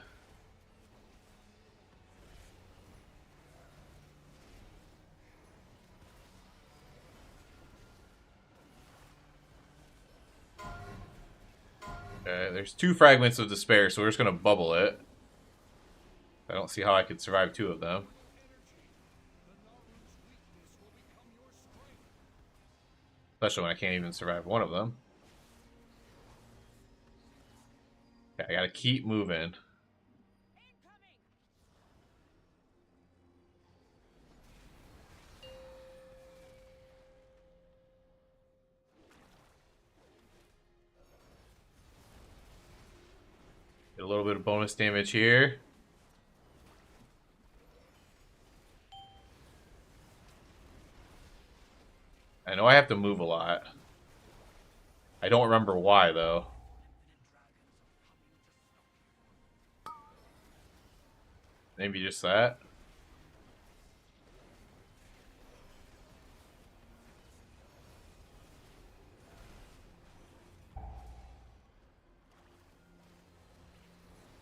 Okay, there's 2 fragments of despair, so we're just gonna bubble it. I don't see how I could survive 2 of them. Especially when I can't even survive 1 of them. Okay, I gotta keep moving. Get a little bit of bonus damage here. I know I have to move a lot. I don't remember why, though. Maybe just that.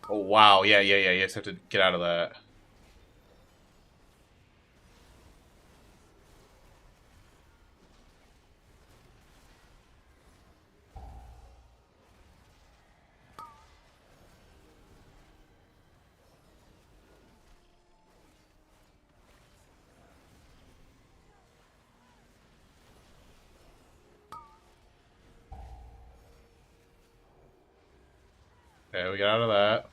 Oh, wow. Yeah. You just have to get out of that. Okay, we got out of that.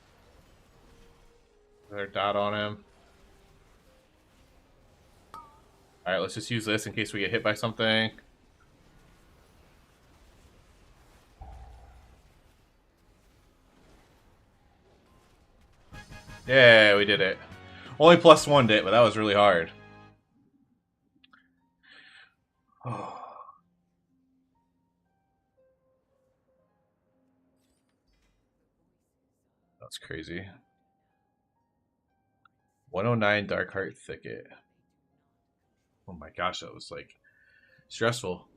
Another dot on him. Alright, let's just use this in case we get hit by something. Yeah, we did it. Only +1 did, but that was really hard. Oh. That's crazy. 109 Darkheart Thicket. Oh my gosh, that was like stressful.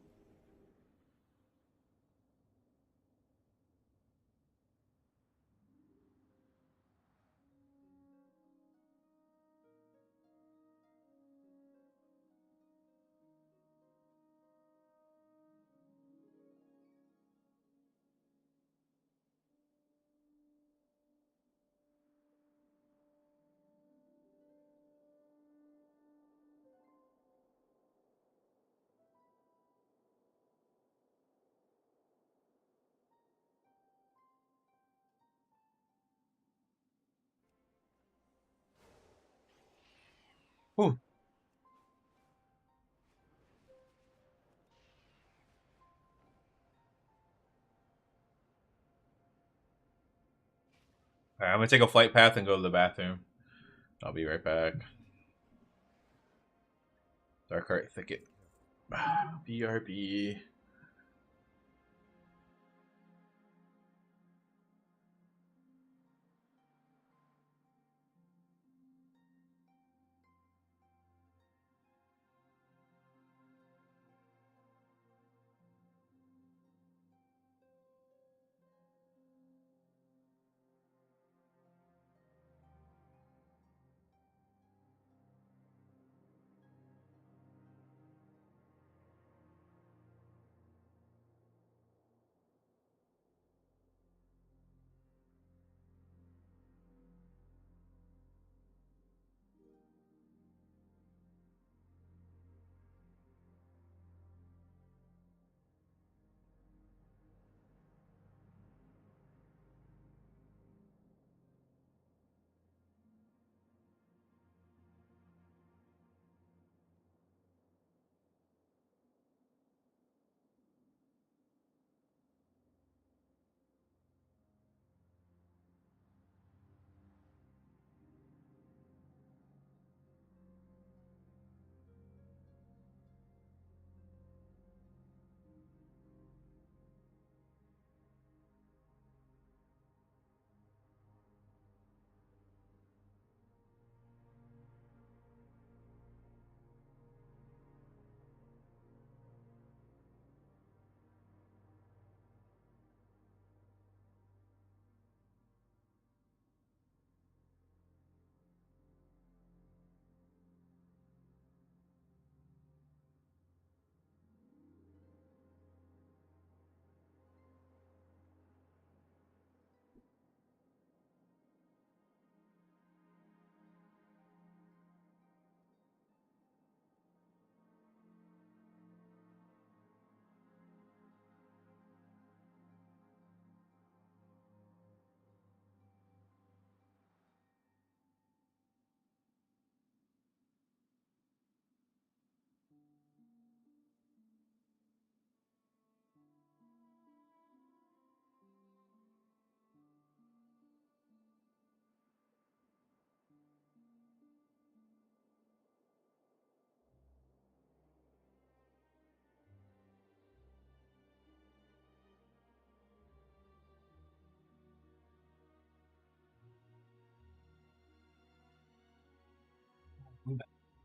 Whew. Alright, I'm gonna take a flight path and go to the bathroom. I'll be right back. Darkheart Thicket. BRB.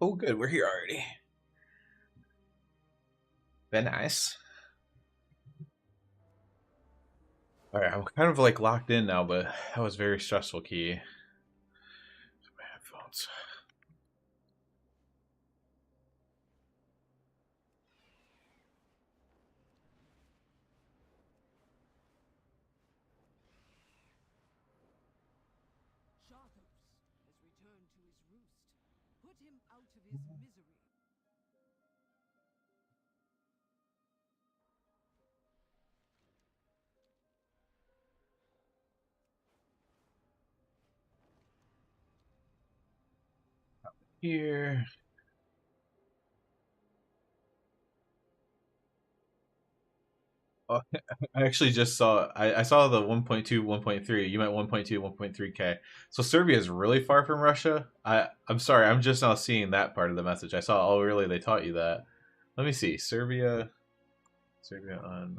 Oh, good. We're here already. Been nice. All right, I'm kind of like locked in now, but that was very stressful. Key. My headphones.
Charthos has returned to his roost. Put him out of his misery.
Here. Oh, I actually just saw. I saw the 1.2, 1.3. You meant 1.2, 1.3K. So Serbia is really far from Russia. I'm sorry. I'm just now seeing that part of the message. I saw. Oh, really? They taught you that. Let me see. Serbia. Serbia on.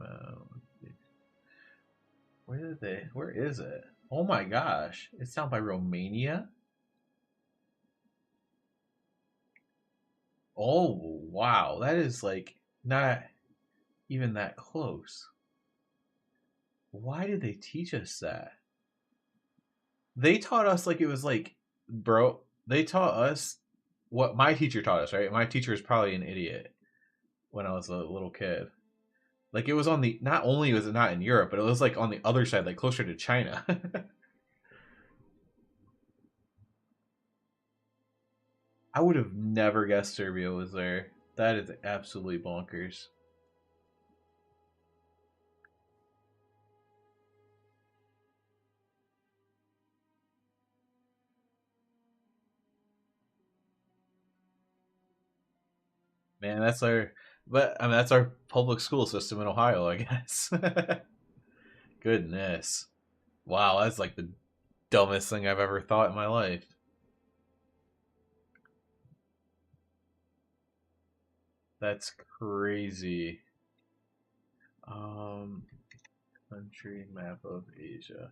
Where did they? Where is it? Oh my gosh! It's down by Romania. Oh wow! That is like not even that close. Why did they teach us that? They taught us like it was like, bro. They taught us what my teacher taught us. Right? My teacher is probably an idiot when I was a little kid. Like it was on the. Not only was it not in Europe, but it was like on the other side, like closer to China. I would have never guessed Serbia was there. That is absolutely bonkers. Man, that's our. But I mean, that's our public school system in Ohio, I guess. Goodness, wow, that's like the dumbest thing I've ever thought in my life. That's crazy. Um, country map of Asia.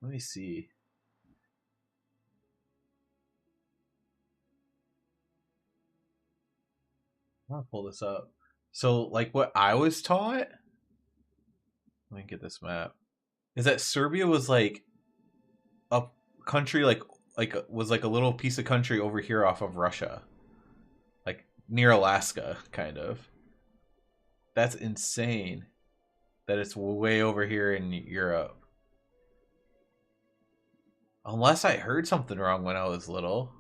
Let me see. I want to pull this up. So, like, what I was taught. Let me get this map. Is that Serbia was like a country like was like a little piece of country over here off of Russia, like near Alaska, kind of. That's insane that it's way over here in Europe. Unless I heard something wrong when I was little.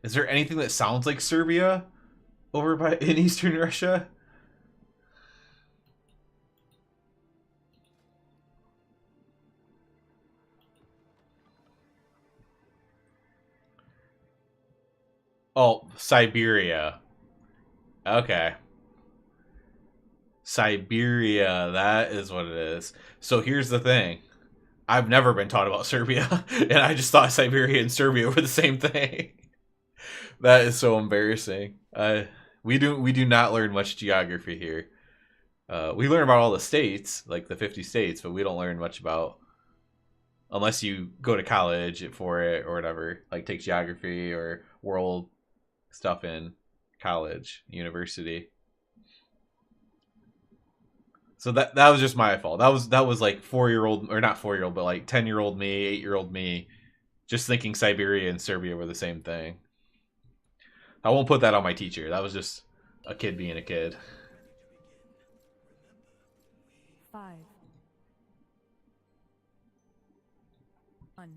Is there anything that sounds like Serbia over by in Eastern Russia? Oh, Siberia. Okay. Siberia, that is what it is. So here's the thing. I've never been taught about Serbia, and I just thought Siberia and Serbia were the same thing. That is so embarrassing. We do not learn much geography here. We learn about all the states, like the 50 states, but we don't learn much about unless you go to college for it or whatever, like take geography or world stuff in college, university. So that was just my fault. That was like 4 year old or not 4 year old, but like 10 year old me, 8 year old me, just thinking Siberia and Serbia were the same thing. I won't put that on my teacher. That was just a kid being a kid.
5, 1.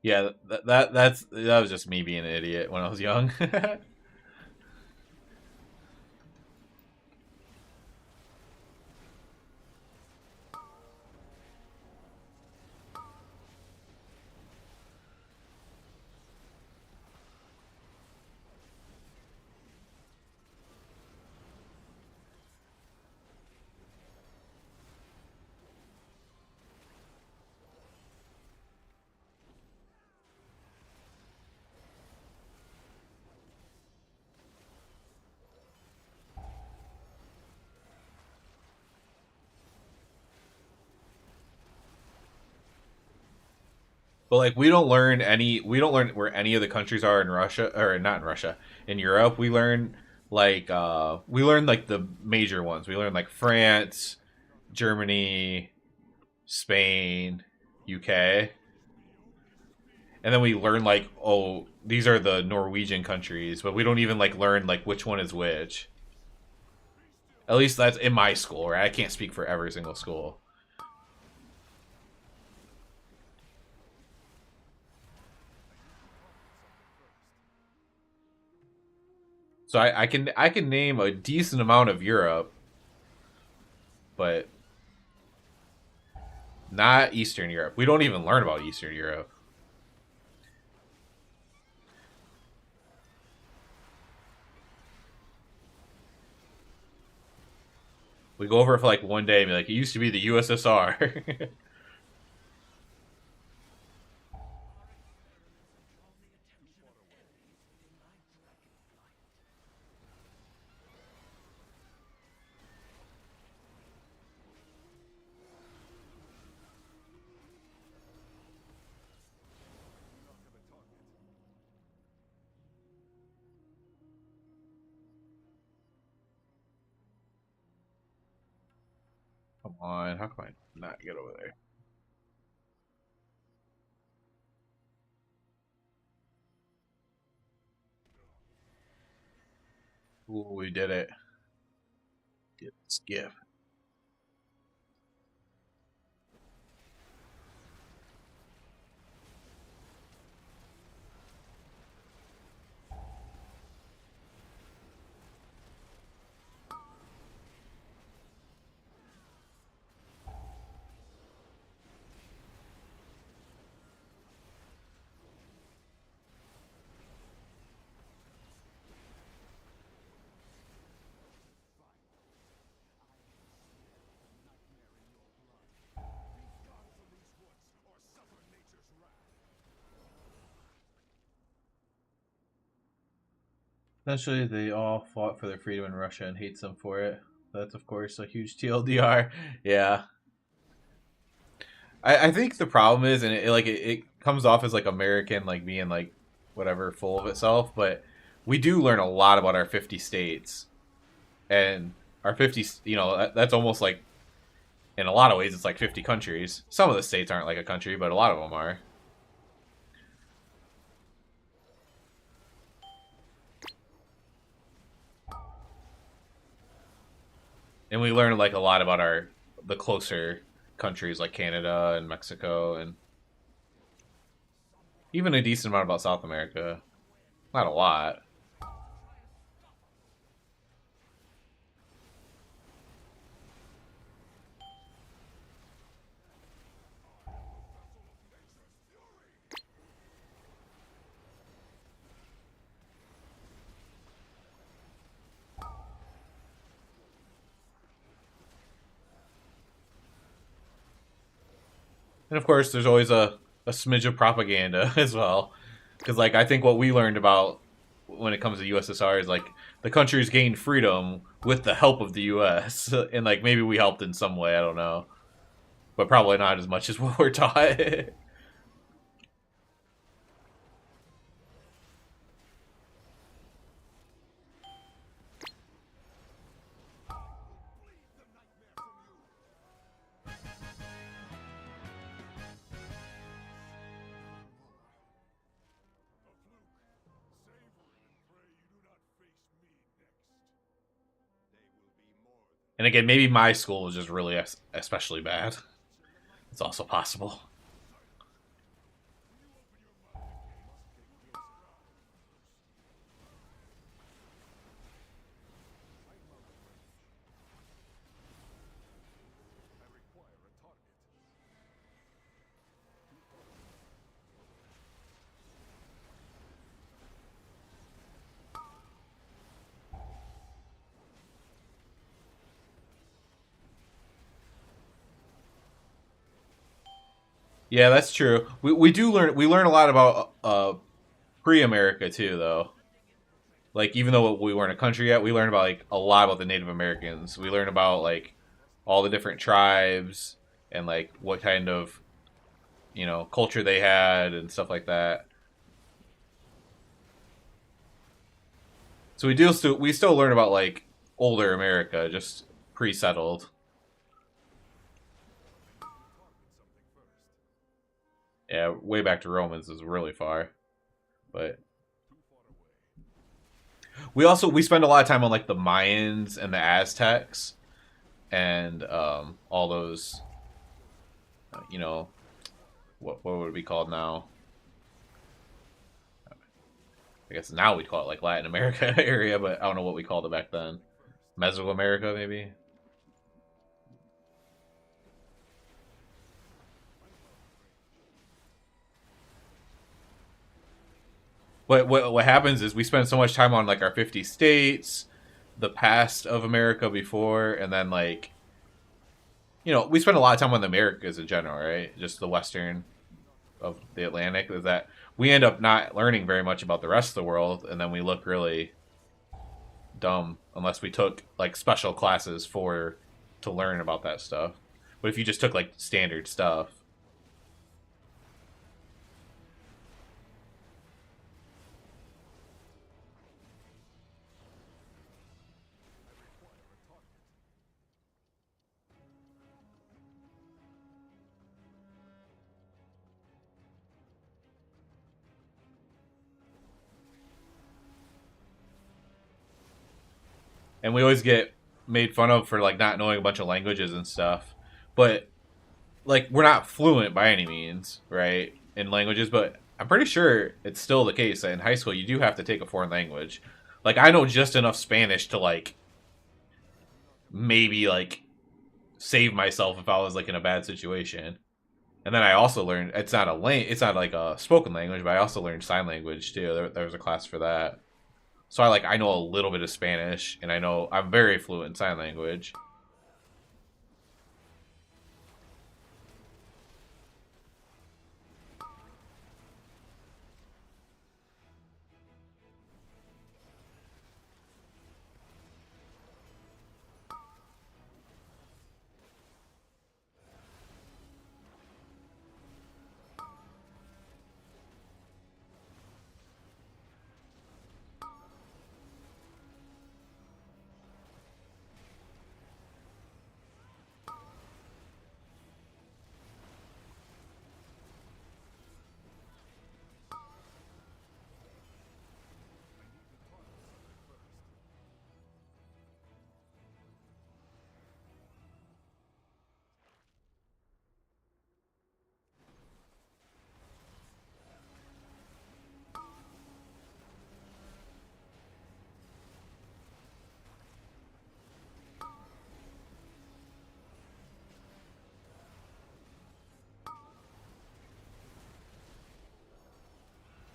Yeah, that was just me being an idiot when I was young. But like we don't learn where any of the countries are in Russia, or not in Russia, in Europe. We learn like the major ones. We learn like France, Germany, Spain, UK. And then we learn like, oh, these are the Norwegian countries, but we don't even like learn like which one is which. At least that's in my school, right? I can't speak for every single school. So I can name a decent amount of Europe, but not Eastern Europe. We don't even learn about Eastern Europe. We go over it for like one day and be like, it used to be the USSR. Come on, how can I not get over there? Ooh, we did it. Did skip. Essentially, they all fought for their freedom in Russia and hates them for it. That's, of course, a huge TLDR. Yeah. I think the problem is, and it comes off as like American, like being like whatever, full of itself, but we do learn a lot about our 50 states. And our 50, that's almost like, in a lot of ways, it's like 50 countries. Some of the states aren't like a country, but a lot of them are. And we learn like a lot about the closer countries like Canada and Mexico, and even a decent amount about South America. Not a lot. And of course, there's always a smidge of propaganda as well. Because, like, I think what we learned about when it comes to USSR is, like, the countries gained freedom with the help of the US. And, like, maybe we helped in some way, I don't know. But probably not as much as what we're taught. And again, maybe my school was just really especially bad. It's also possible. Yeah, that's true. We learn a lot about pre-America too, though. Like, even though we weren't a country yet, we learn about like a lot about the Native Americans. We learn about like all the different tribes and like what kind of culture they had and stuff like that. So we still learn about like older America, just pre-settled. Yeah, way back to Romans is really far, but we spend a lot of time on like the Mayans and the Aztecs and all those. What would it be called now? I guess now we'd call it like Latin America area, but I don't know what we called it back then. Mesoamerica, maybe. What happens is we spend so much time on like our 50 states, the past of America before, and then like we spend a lot of time on the Americas in general, right? Just the western of the Atlantic. Is that we end up not learning very much about the rest of the world, and then we look really dumb unless we took like special classes to learn about that stuff. But if you just took like standard stuff, and we always get made fun of for like not knowing a bunch of languages and stuff. But like we're not fluent by any means, right, in languages, but I'm pretty sure it's still the case that in high school you do have to take a foreign language. Like I know just enough Spanish to like maybe like save myself if I was like in a bad situation. And then I also learned it's not like a spoken language, but I also learned sign language too. There was a class for that. So I know a little bit of Spanish, and I know I'm very fluent in sign language.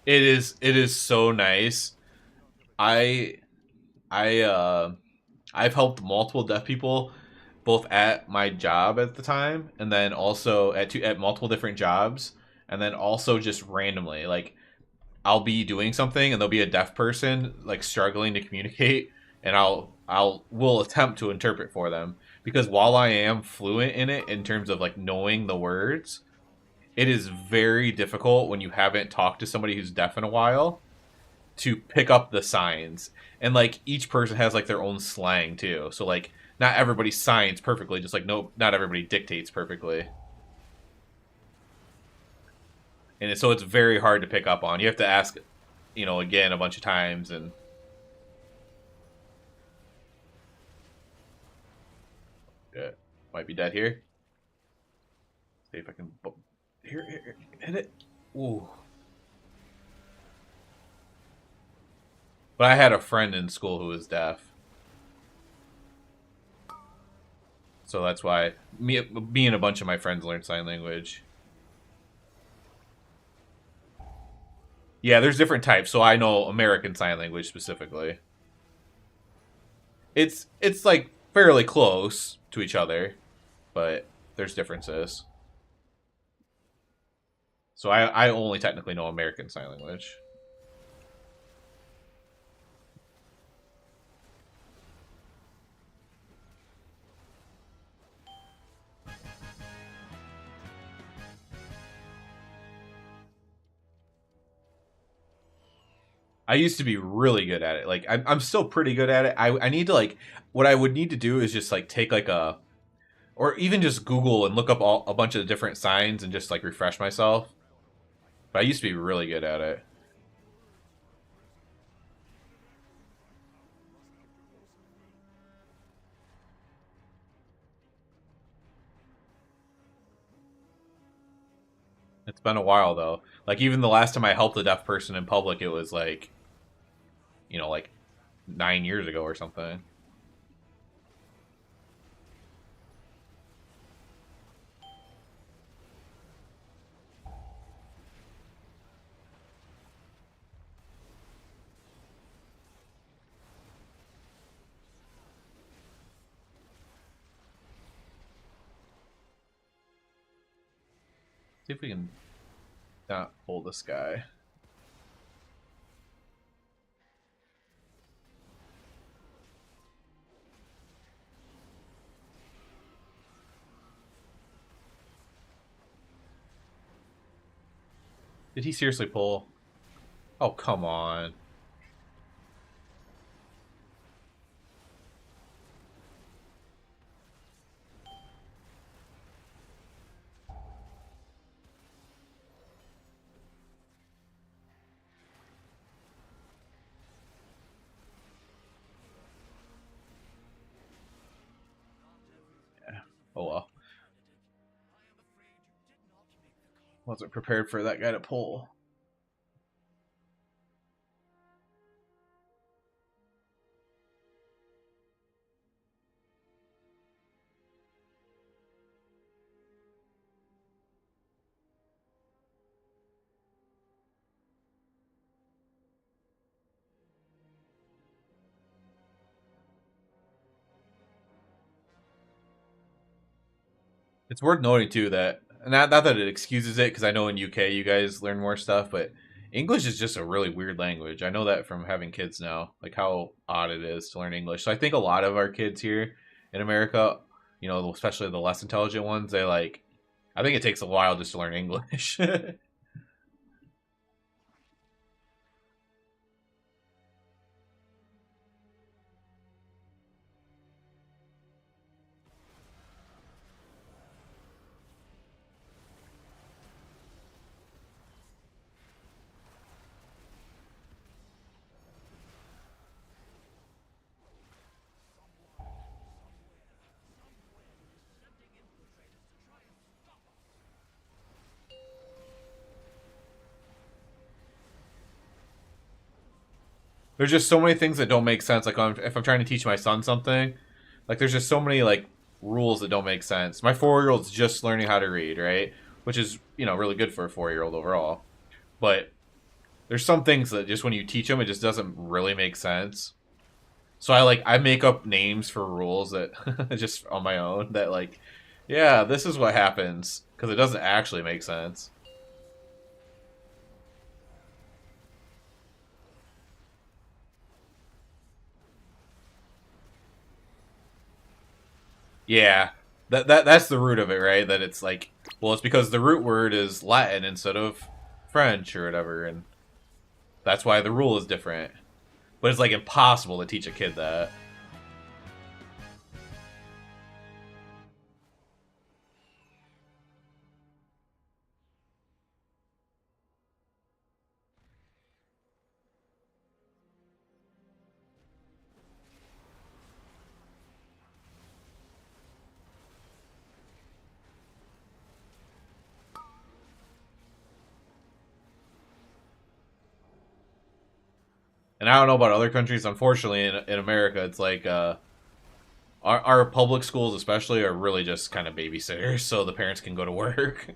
It is so nice. I I I've helped multiple deaf people both at my job at the time and then also at multiple different jobs and then also just randomly like I'll be doing something and there'll be a deaf person like struggling to communicate and will attempt to interpret for them because while I am fluent in it in terms of like knowing the words, it is very difficult when you haven't talked to somebody who's deaf in a while to pick up the signs. And like each person has like their own slang too. So like not everybody signs perfectly, just like no not everybody dictates perfectly. And so it's very hard to pick up on. You have to ask, again a bunch of times and yeah, might be dead here. See if I can here, hit it. Ooh. But I had a friend in school who was deaf. So that's why me and a bunch of my friends learned sign language. Yeah, there's different types. So I know American Sign Language specifically. It's like fairly close to each other, but there's differences. So I only technically know American Sign Language. I used to be really good at it. Like I'm still pretty good at it. I need to like what I would need to do is just like take like a or even just Google and look up a bunch of the different signs and just like refresh myself. But I used to be really good at it. It's been a while though. Like even the last time I helped a deaf person in public, it was like, like 9 years ago or something. See if we can not pull this guy. Did he seriously pull? Oh, come on. Yeah. Oh well. Wasn't prepared for that guy to pull. It's worth noting too that not that it excuses it because I know in UK you guys learn more stuff, but English is just a really weird language. I know that from having kids now, like how odd it is to learn English. So I think a lot of our kids here in America, especially the less intelligent ones, they like. I think it takes a while just to learn English. There's just so many things that don't make sense. Like if I'm trying to teach my son something, like there's just so many like rules that don't make sense. My 4 year old's just learning how to read, right? Which is really good for a 4 year old overall. But there's some things that just when you teach them, it just doesn't really make sense. So I make up names for rules that just on my own that like, yeah, this is what happens because it doesn't actually make sense. Yeah, that's the root of it, right? That it's like, well, it's because the root word is Latin instead of French or whatever, and that's why the rule is different. But it's like impossible to teach a kid that. And I don't know about other countries. Unfortunately, in America, it's like our public schools, especially, are really just kind of babysitters, so the parents can go to work.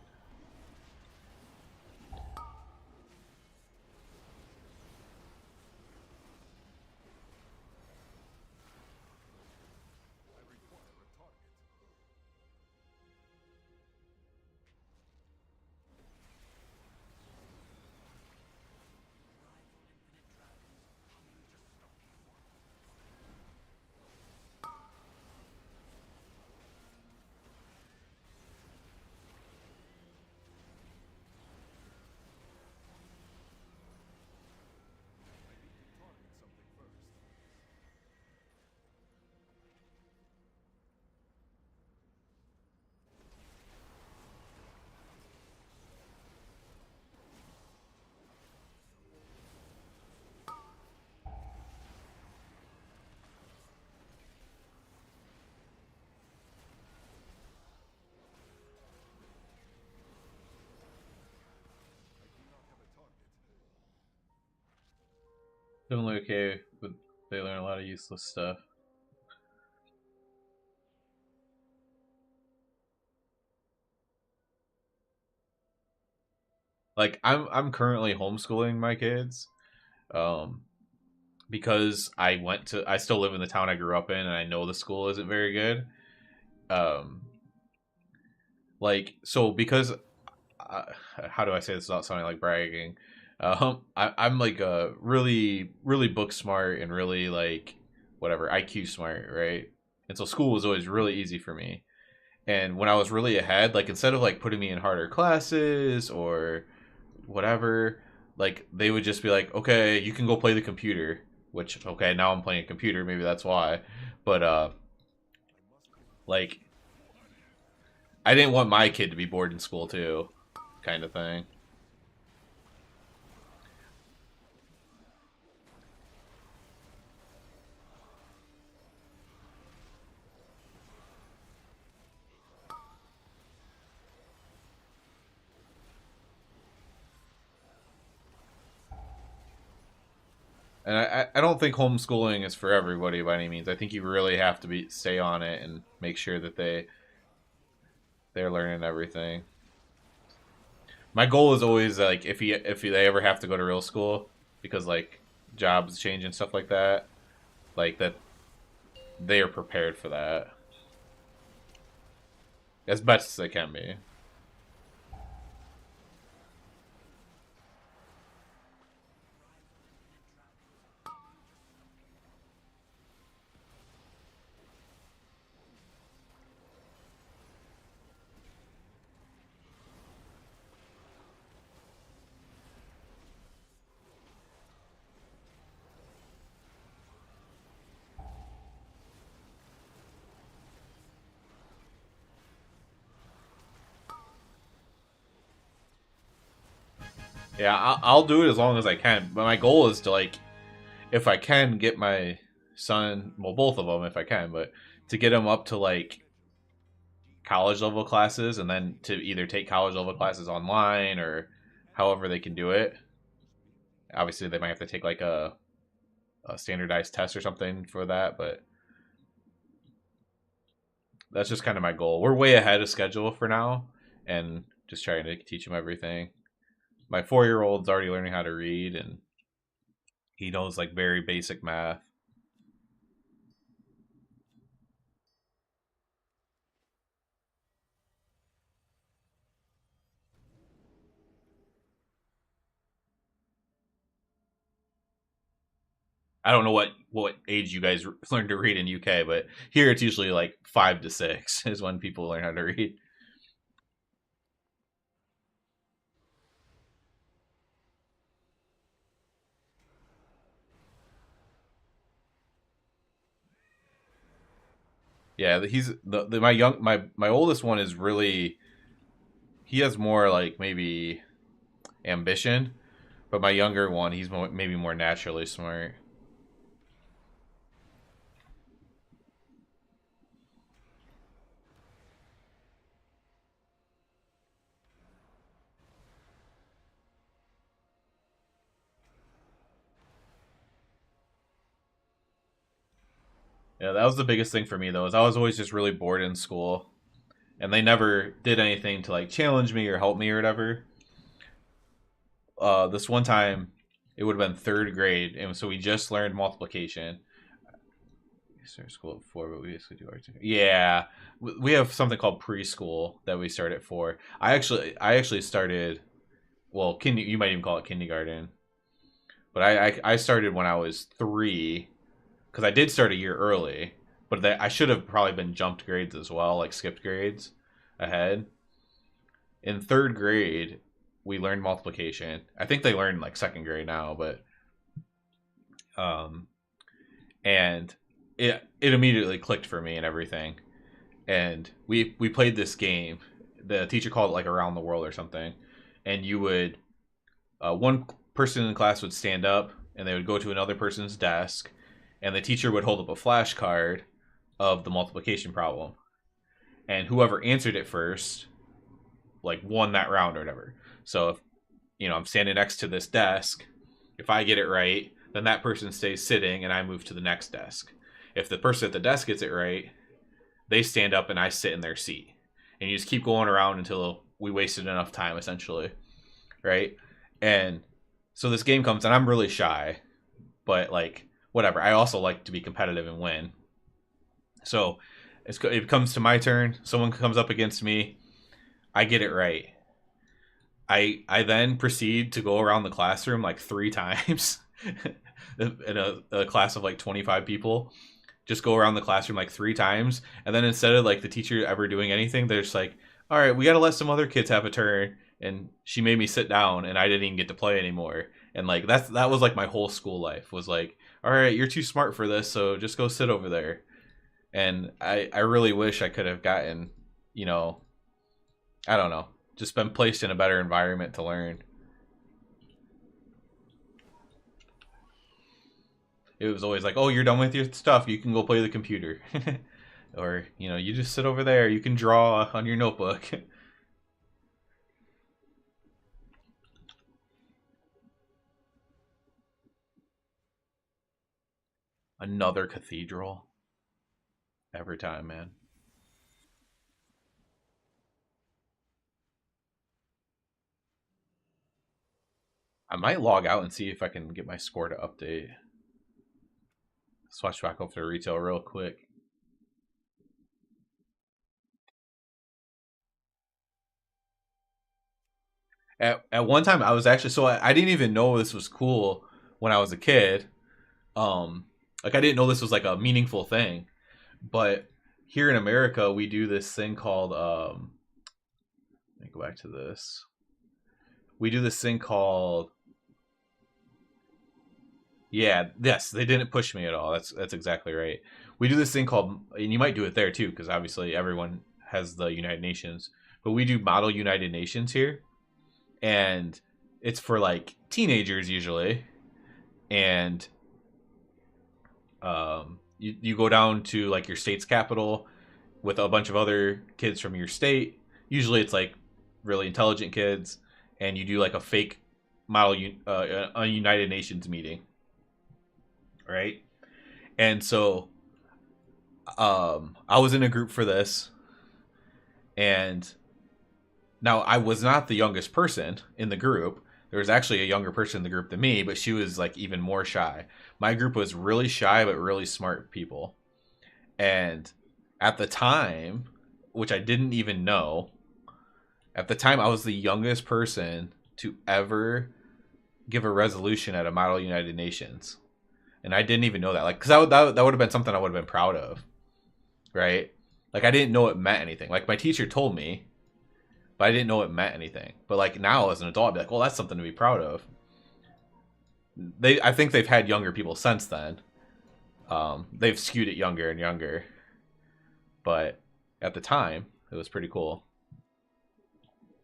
Definitely okay, but they learn a lot of useless stuff. Like I'm currently homeschooling my kids, um, because I still live in the town I grew up in, and I know the school isn't very good. Um, so because uh, how do I say this without sounding like bragging? I'm like a really book smart and really like whatever IQ smart, right? And so school was always really easy for me. And when I was really ahead, like instead of like putting me in harder classes or whatever, like they would just be like, okay, you can go play the computer. Which okay, now I'm playing a computer, maybe that's why. But like I didn't want my kid to be bored in school too, kind of thing. And I don't think homeschooling is for everybody by any means. I think you really have to be stay on it and make sure that they're learning everything. My goal is always like if they ever have to go to real school because like jobs change and stuff like that they are prepared for that as best as they can be. Yeah, I'll do it as long as I can. But my goal is to like, if I can get my son, well, both of them, if I can, but to get him up to like college level classes, and then to either take college level classes online or however they can do it. Obviously, they might have to take like a standardized test or something for that, but that's just kind of my goal. We're way ahead of schedule for now, and just trying to teach him everything. My 4 year old's already learning how to read, and he knows like very basic math. I don't know what age you guys learn to read in UK, but here it's usually like 5 to 6 is when people learn how to read. Yeah, he's the my oldest one is really, he has more like maybe ambition, but my younger one he's maybe more naturally smart. Yeah, that was the biggest thing for me though. Is I was always just really bored in school, and they never did anything to like challenge me or help me or whatever. This one time, it would have been third grade, and so we just learned multiplication. We started school at 4, but we basically do our yeah. We have something called preschool that we start at 4. I actually started. Well, you might even call it kindergarten, but I started when I was 3 because I did start a year early, but I should have probably been jumped grades as well, like skipped grades ahead. In third grade, we learned multiplication. I think they learn like second grade now, but um, and it immediately clicked for me and everything. And we played this game. The teacher called it like around the world or something, and you would one person in the class would stand up and they would go to another person's desk, and the teacher would hold up a flashcard of the multiplication problem, and whoever answered it first like won that round or whatever. So if I'm standing next to this desk, if I get it right, then that person stays sitting and I move to the next desk. If the person at the desk gets it right, they stand up and I sit in their seat. And you just keep going around until we wasted enough time, essentially. Right? And so this game comes, and I'm really shy, but like, whatever. I also like to be competitive and win. So it comes to my turn. Someone comes up against me. I get it right. I then proceed to go around the classroom like 3 times in a class of like 25 people. Just go around the classroom like 3 times, and then instead of like the teacher ever doing anything, they're just like, all right, we got to let some other kids have a turn. And she made me sit down, and I didn't even get to play anymore. And like that was like my whole school life was like, all right, you're too smart for this, so just go sit over there. And I really wish I could have gotten, I don't know, just been placed in a better environment to learn. It was always like, oh, you're done with your stuff, you can go play the computer. Or, you just sit over there, you can draw on your notebook. Another cathedral. Every time, man. I might log out and see if I can get my score to update. Swatch back over to retail real quick. At one time, I was actually, so I didn't even know this was cool when I was a kid. Like I didn't know this was like a meaningful thing. But here in America, we do this thing called, let me go back to this. We do this thing called, yeah, yes, they didn't push me at all. That's exactly right. We do this thing called, and you might do it there too, because obviously everyone has the United Nations. But we do Model United Nations here, and it's for like teenagers usually, and you go down to like your state's capital with a bunch of other kids from your state. Usually it's like really intelligent kids, and you do like a fake model a United Nations meeting, right? And so I was in a group for this, and now I was not the youngest person in the group. There was actually a younger person in the group than me, but she was like even more shy. My group was really shy but really smart people. And at the time, which I didn't even know, at the time I was the youngest person to ever give a resolution at a Model United Nations. And I didn't even know that. Like, because that would have been something I would have been proud of. Right? Like, I didn't know it meant anything. Like, my teacher told me, but I didn't know it meant anything. But like now as an adult, I'd be like, well, that's something to be proud of. I think they've had younger people since then. They've skewed it younger and younger. But at the time, it was pretty cool.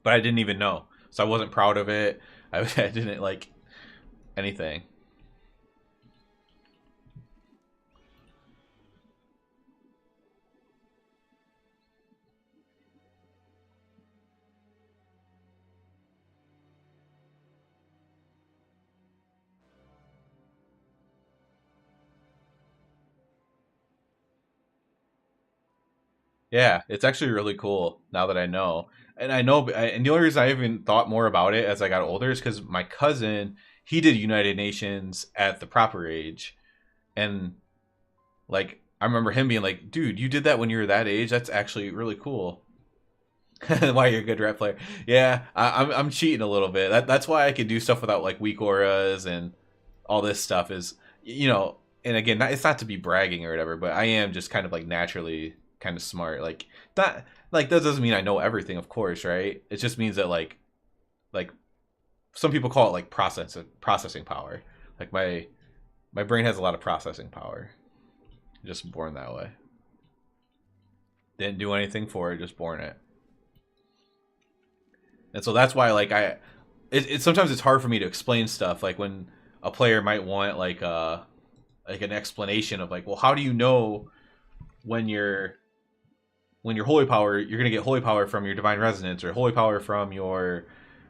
But I didn't even know. So I wasn't proud of it. I didn't like anything. Yeah, it's actually really cool now that I know. And I know, and the only reason I even thought more about it as I got older is because my cousin, he did United Nations at the proper age. And like, I remember him being like, dude, you did that when you were that age? That's actually really cool. Why you're a good rep player. Yeah, I'm cheating a little bit. That's why I could do stuff without like weak auras and all this stuff is, and again, it's not to be bragging or whatever, but I am just kind of like naturally kind of smart. Like that doesn't mean I know everything, of course, right? It just means that like some people call it like processing power. Like my brain has a lot of processing power. Just born that way. Didn't do anything for it, just born it. And so that's why like sometimes it's hard for me to explain stuff, like when a player might want like an explanation of like, well, how do you know when you're holy power, you're gonna get holy power from your divine resonance or holy power from your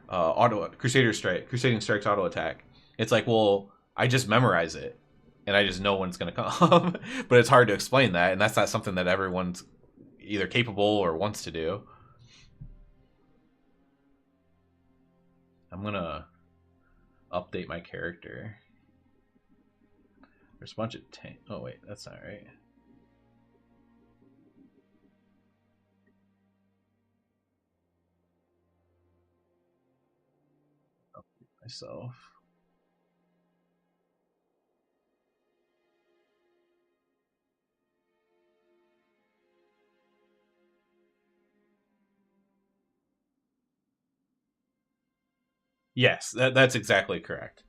crusading strikes auto attack. It's like, well, I just memorize it, and I just know when it's gonna come. But it's hard to explain that, and that's not something that everyone's either capable or wants to do. I'm gonna update my character. There's a bunch of tank. Oh wait, that's not right. Update myself. Yes, that's exactly correct.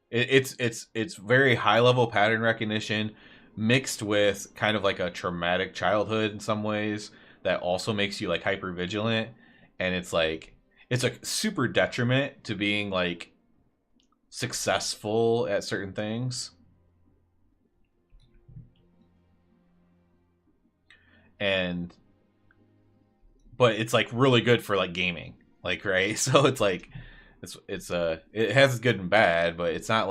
It's very high level pattern recognition mixed with kind of like a traumatic childhood in some ways that also makes you like hyper vigilant, and it's a super detriment to being like successful at certain things. And but it's like really good for like gaming, like, right? So it's like it has good and bad, but it's not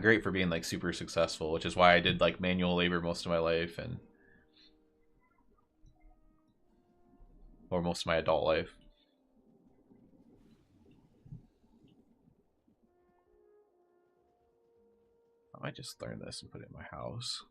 great for being like super successful, which is why I did like manual labor most of my life, and or most of my adult life. I might just learn this and put it in my house.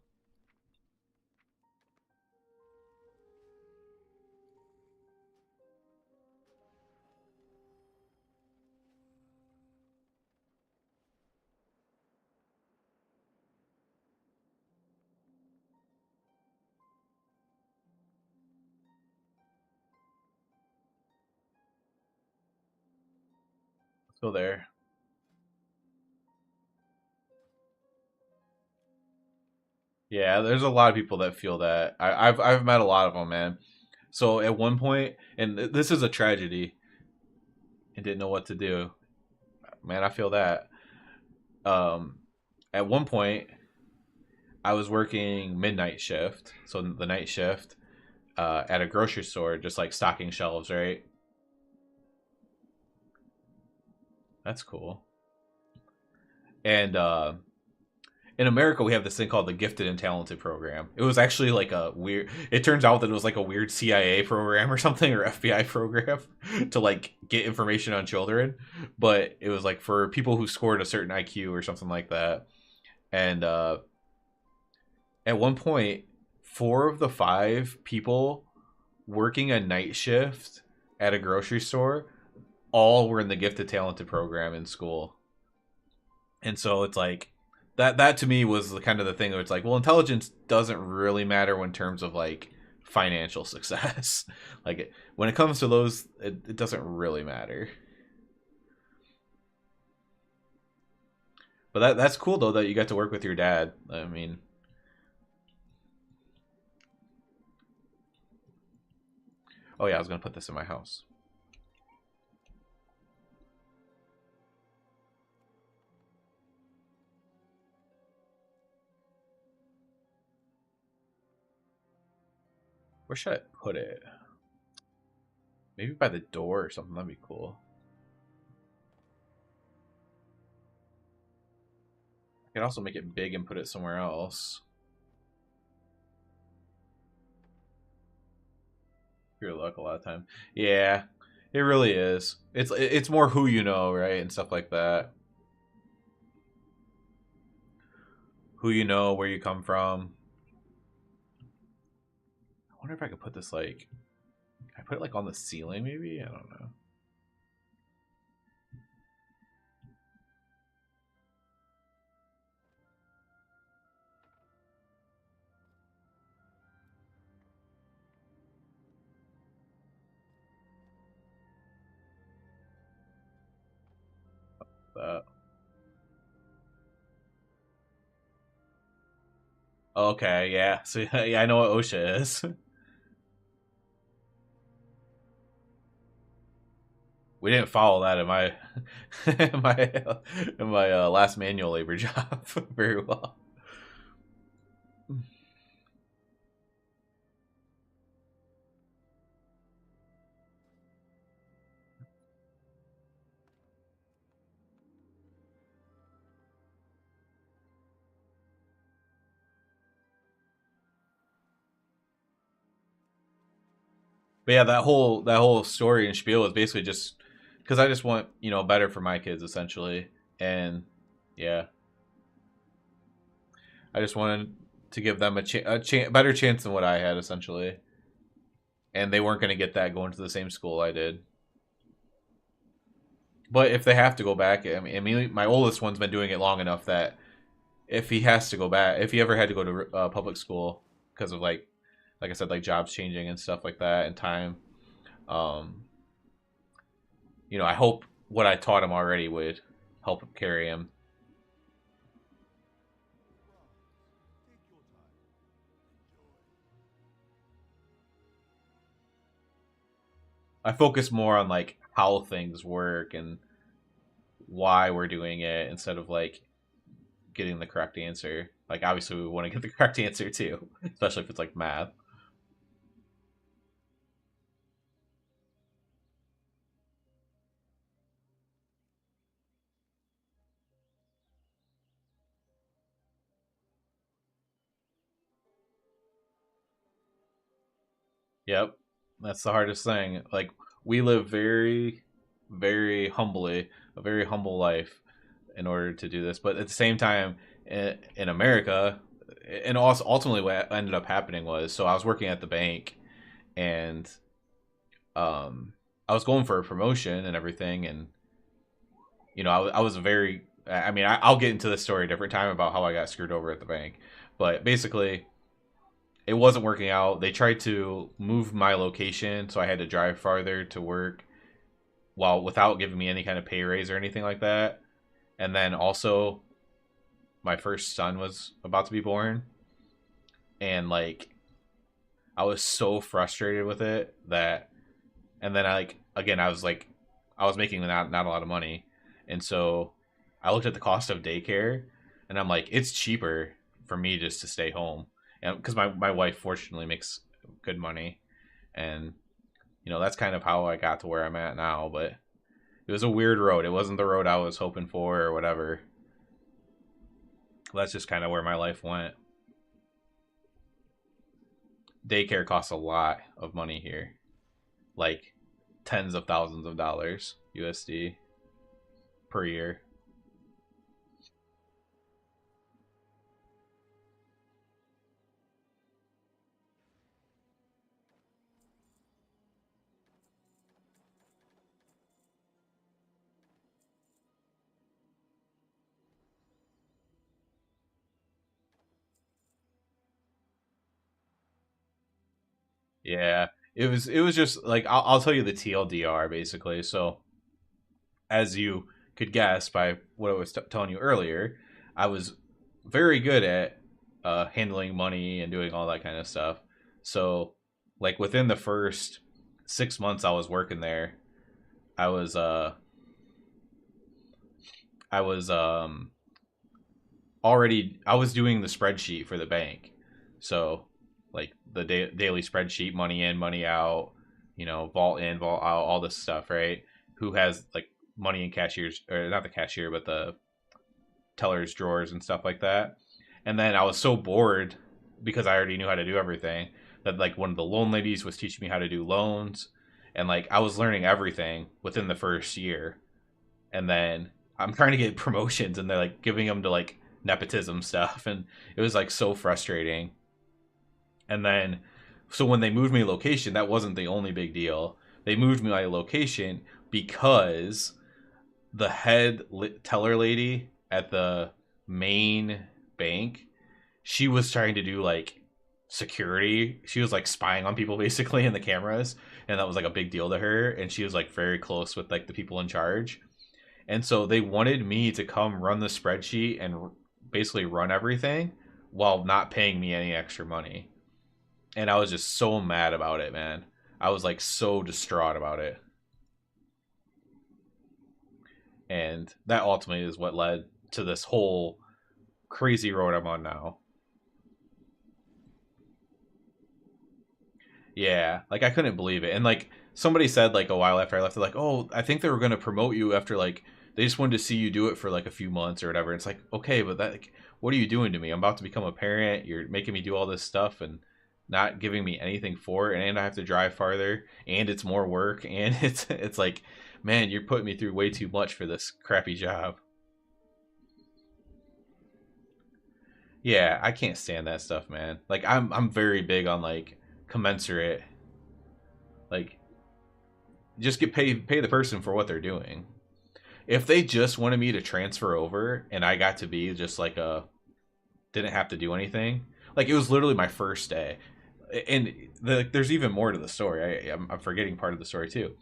Let's go there. Yeah, there's a lot of people that feel that. I've met a lot of them, man. So at one point, and this is a tragedy, and didn't know what to do. Man, I feel that. Um, at one point, I was working midnight shift, so the night shift at a grocery store, just like stocking shelves, right? That's cool. And in America, we have this thing called the Gifted and Talented program. It was actually like a weird. It turns out that it was like a weird CIA program or something, or FBI program to like get information on children. But it was like for people who scored a certain IQ or something like that. And at one point, four of the five people working a night shift at a grocery store all were in the Gifted Talented program in school. And so it's like that to me was the kind of the thing where it's like, well, intelligence doesn't really matter in terms of like financial success. Like when it comes to those, it doesn't really matter. But that's cool though that you got to work with your dad. I mean, oh yeah, I was gonna put this in my house. Where should I put it? Maybe by the door or something. That'd be cool. I could also make it big and put it somewhere else. Your luck a lot of time. Yeah, it really is. It's more who you know, right, and stuff like that. Who you know, where you come from. I wonder if I could put this like, I put it like on the ceiling, maybe. I don't know. That. Okay, yeah. So yeah, I know what OSHA is. We didn't follow that in my in my last manual labor job very well. But yeah, that whole story and spiel is basically just because I just want better for my kids essentially, and yeah, I just wanted to give them a better chance than what I had essentially, and they weren't going to get that going to the same school I did. But if they have to go back, I mean, my oldest one's been doing it long enough that if he has to go back, if he ever had to go to public school because of like I said, like jobs changing and stuff like that and time, um, I hope what I taught him already would help him carry him. I focus more on like how things work and why we're doing it instead of like getting the correct answer. Like obviously we want to get the correct answer too, especially if it's like math. Yep. That's the hardest thing. Like we live very very humbly, a very humble life in order to do this, but at the same time in America, and also ultimately what ended up happening was, so I was working at the bank and I was going for a promotion and everything, and I was very. I mean, I'll get into this story a different time about how I got screwed over at the bank, but basically, it wasn't working out. They tried to move my location, so I had to drive farther to work, while without giving me any kind of pay raise or anything like that. And then also, my first son was about to be born, and like I was so frustrated with it that, and then I was like, I was making not a lot of money, and so I looked at the cost of daycare, and I'm like, it's cheaper for me just to stay home, and because my wife fortunately makes good money, and that's kind of how I got to where I'm at now. But it was a weird road. It wasn't the road I was hoping for or whatever. That's just kind of where my life went. Daycare costs a lot of money here, like tens of thousands of dollars USD per year. Yeah, it was just like I'll tell you the TLDR basically. So as you could guess by what I was telling you earlier, I was very good at handling money and doing all that kind of stuff. So, like within the first 6 months I was working there, I was uh I was already I was doing the spreadsheet for the bank. So, like the daily spreadsheet, money in, money out, vault in, vault out, all this stuff, right? Who has like money in cashiers, or not the cashier, but the teller's drawers and stuff like that. And then I was so bored because I already knew how to do everything that like one of the loan ladies was teaching me how to do loans, and like I was learning everything within the first year. And then I'm trying to get promotions and they're like giving them to like nepotism stuff, and it was like so frustrating. And then so when they moved me location, that wasn't the only big deal. They moved me my location because the head teller lady at the main bank, she was trying to do like security. She was like spying on people basically in the cameras, and that was like a big deal to her. And she was like very close with like the people in charge, and so they wanted me to come run the spreadsheet and basically run everything while not paying me any extra money. And I was just so mad about it, man. I was like so distraught about it. And that ultimately is what led to this whole crazy road I'm on now. Yeah, like I couldn't believe it. And like somebody said like a while after I left, they're like, "Oh, I think they were going to promote you after like they just wanted to see you do it for like a few months or whatever." It's like, "Okay, but that like, what are you doing to me? I'm about to become a parent. You're making me do all this stuff, and not giving me anything for it, and I have to drive farther, and it's more work, and it's like, man, you're putting me through way too much for this crappy job. Yeah, I can't stand that stuff, man. Like I'm very big on like commensurate. Like just get pay the person for what they're doing. If they just wanted me to transfer over and I got to be just like a didn't have to do anything, like it was literally my first day. And there's even more to the story. I'm forgetting part of the story too.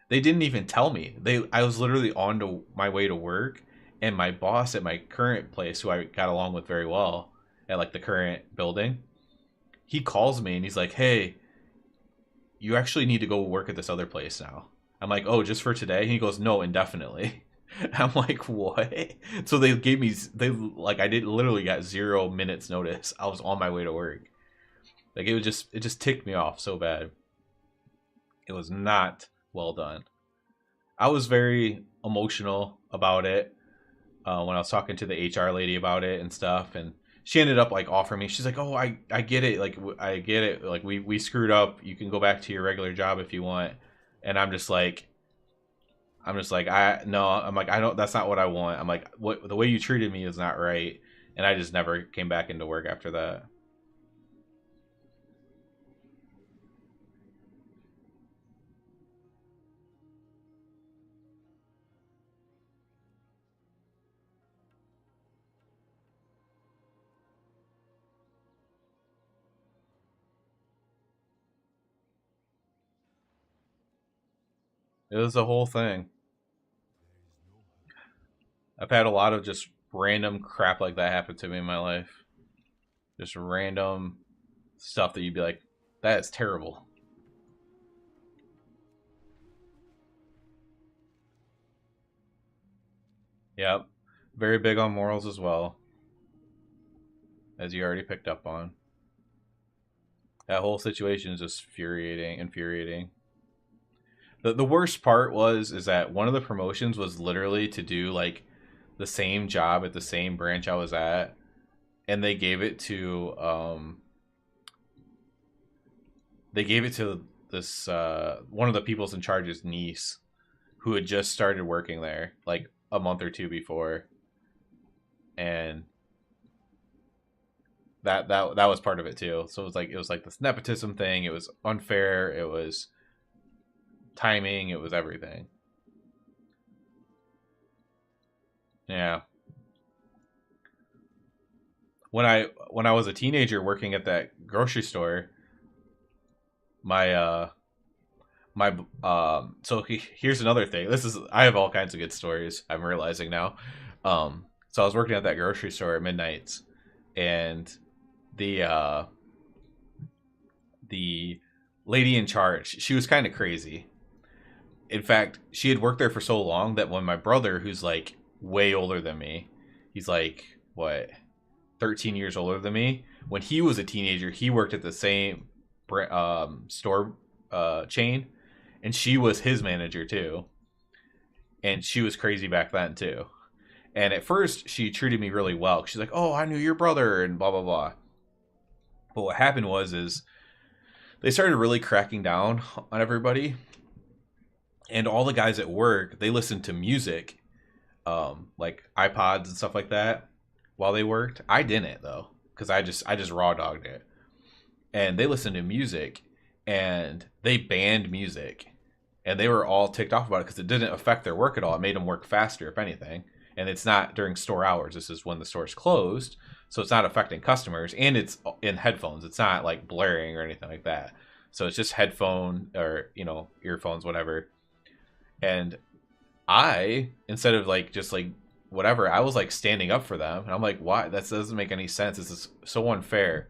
They didn't even tell me. I was literally on to my way to work, and my boss at my current place, who I got along with very well at like the current building, he calls me and he's like, "Hey, you actually need to go work at this other place now." I'm like, "Oh, just for today?" And he goes, "No, indefinitely." I'm like, "What?" So they like I did literally got 0 minutes notice. I was on my way to work. Like it just ticked me off so bad. It was not well done. I was very emotional about it when I was talking to the HR lady about it and stuff, and she ended up like offering me. She's like, "Oh, I get it. Like I get it. Like we screwed up. You can go back to your regular job if you want." And I'm just like I no. I'm like I don't. That's not what I want. I'm like what the way you treated me is not right, and I just never came back into work after that. It was a whole thing. I've had a lot of just random crap like that happen to me in my life. Just random stuff that you'd be like, that is terrible. Yep. Very big on morals as well, as you already picked up on. That whole situation is just infuriating. The worst part is that one of the promotions was literally to do like the same job at the same branch I was at, and they gave it to this one of the people's in charge's niece, who had just started working there like a month or two before, and that was part of it too. So it was like this nepotism thing. It was unfair. It was timing. It was everything. Yeah. When I was a teenager working at that grocery store, my my so here's another thing. This is I have all kinds of good stories. I'm realizing now. So I was working at that grocery store at midnights, and the the lady in charge, she was kind of crazy. In fact, she had worked there for so long that when my brother, who's like way older than me, he's like what 13 years older than me, when he was a teenager, he worked at the same store chain, and she was his manager too. And she was crazy back then too. And at first, she treated me really well. She's like, "Oh, I knew your brother," and blah blah blah. But what happened is they started really cracking down on everybody, and all the guys at work, they listened to music, like iPods and stuff like that, while they worked. I didn't though, because I just raw dogged it. And they listened to music, and they banned music, and they were all ticked off about it because it didn't affect their work at all. It made them work faster, if anything. And it's not during store hours. This is when the store's closed, so it's not affecting customers, and it's in headphones. It's not like blaring or anything like that. So it's just headphone or earphones, whatever. And I, instead of like just like whatever, I was like standing up for them, and I'm like, why? That doesn't make any sense. This is so unfair.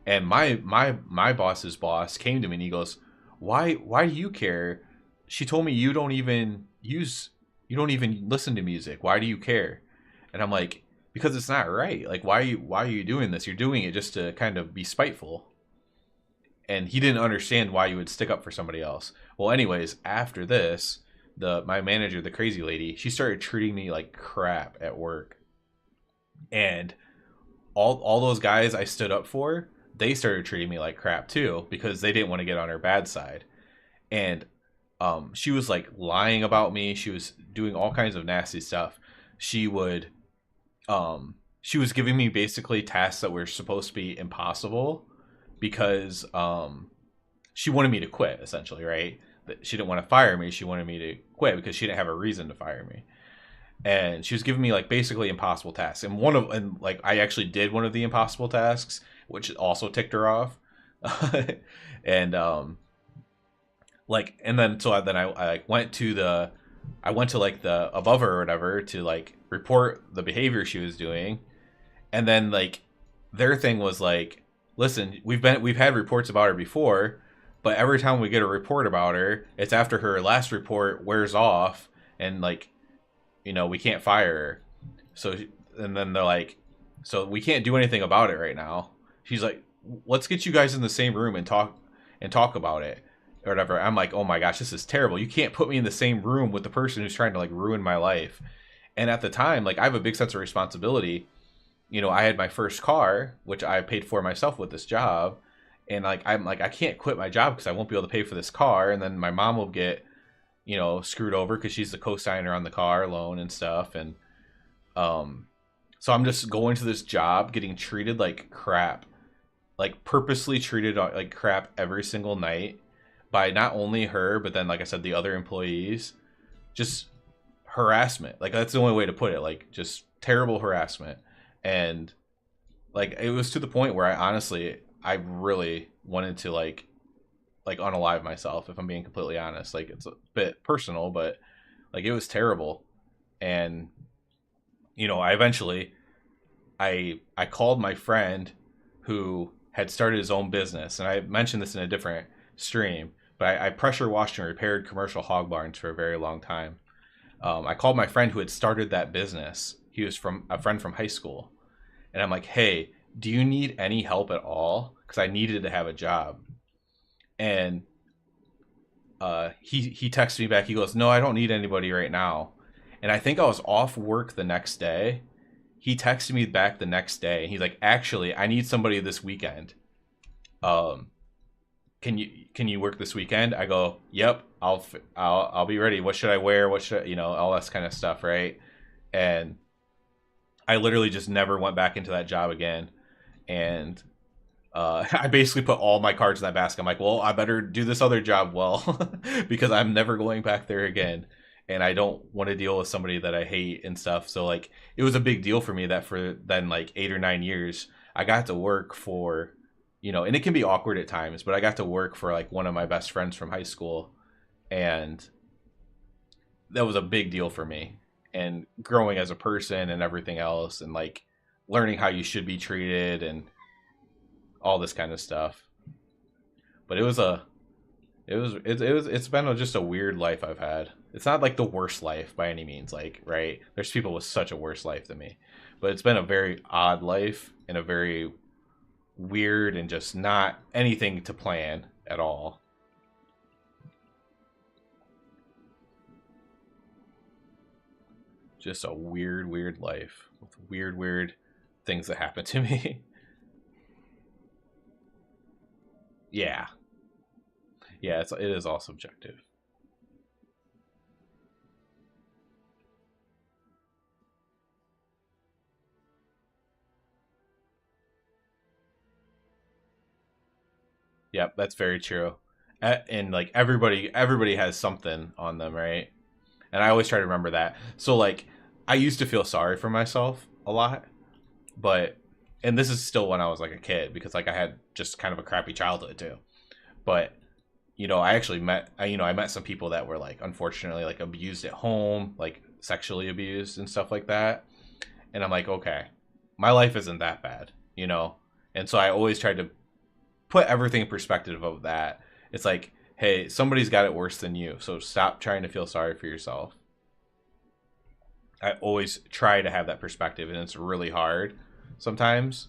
And my boss's boss came to me and he goes, why do you care? She told me you don't even listen to music. Why do you care? And I'm like, because it's not right. Like why are you doing this? You're doing it just to kind of be spiteful. And he didn't understand why you would stick up for somebody else. Well, anyways, after this, my manager, the crazy lady, she started treating me like crap at work. And all those guys I stood up for, they started treating me like crap too because they didn't want to get on her bad side. And she was like lying about me. She was doing all kinds of nasty stuff. She would she was giving me basically tasks that were supposed to be impossible because she wanted me to quit, essentially, right? She didn't want to fire me. She wanted me to quit because she didn't have a reason to fire me. And she was giving me like basically impossible tasks. And like I actually did one of the impossible tasks, which also ticked her off. And like, and then so then I like went to like the above her or whatever to like report the behavior she was doing. And then like their thing was like, listen, we've had reports about her before, but every time we get a report about her, it's after her last report wears off and like, you know, we can't fire her. So, and then they're like, so we can't do anything about it right now. She's like, let's get you guys in the same room and talk about it or whatever. I'm like, oh my gosh, this is terrible. You can't put me in the same room with the person who's trying to like ruin my life. And at the time, like I have a big sense of responsibility. You know, I had my first car, which I paid for myself with this job. And like, I'm like, I can't quit my job because I won't be able to pay for this car. And then my mom will get, you know, screwed over because she's the co-signer on the car loan and stuff. And so I'm just going to this job getting treated like crap, like purposely treated like crap every single night by not only her, but then, like I said, the other employees. Just harassment. Like that's the only way to put it. Like just terrible harassment. And like it was to the point where I really wanted to like unalive myself, if I'm being completely honest. Like it's a bit personal, but like it was terrible. And you know, I called my friend who had started his own business, and I mentioned this in a different stream, but I pressure washed and repaired commercial hog barns for a very long time. I called my friend who had started that business. He was from a friend from high school, and I'm like, hey, do you need any help at all? Because I needed to have a job. And he texted me back. He goes, no, I don't need anybody right now. And I think I was off work the next day. He texted me back the next day, and he's like, actually, I need somebody this weekend. Can you work this weekend? I go, yep, I'll be ready. What should I wear? What should, you know, all that kind of stuff, right? And I literally just never went back into that job again. And I basically put all my cards in that basket. I'm like, well, I better do this other job well because I'm never going back there again. And I don't want to deal with somebody that I hate and stuff. So like, it was a big deal for me that for then like 8 or 9 years, I got to work for, you know, and it can be awkward at times, but I got to work for like one of my best friends from high school. And that was a big deal for me. And growing as a person and everything else, and like learning how you should be treated and all this kind of stuff. But it's been just a weird life I've had. It's not like the worst life by any means, like, right? There's people with such a worse life than me. But it's been a very odd life and a very weird and just not anything to plan at all. Just a weird life with weird things that happen to me. Yeah. Yeah, it is all subjective. Yep, that's very true. And like everybody has something on them, right? And I always try to remember that. So like I used to feel sorry for myself a lot, but and this is still when I was like a kid because like I had just kind of a crappy childhood too. But you know, I actually I met some people that were like unfortunately like abused at home, like sexually abused and stuff like that. And I'm like, okay, my life isn't that bad, you know? And so I always tried to put everything in perspective of that. It's like, hey, somebody's got it worse than you, so stop trying to feel sorry for yourself. I always try to have that perspective, and it's really hard sometimes,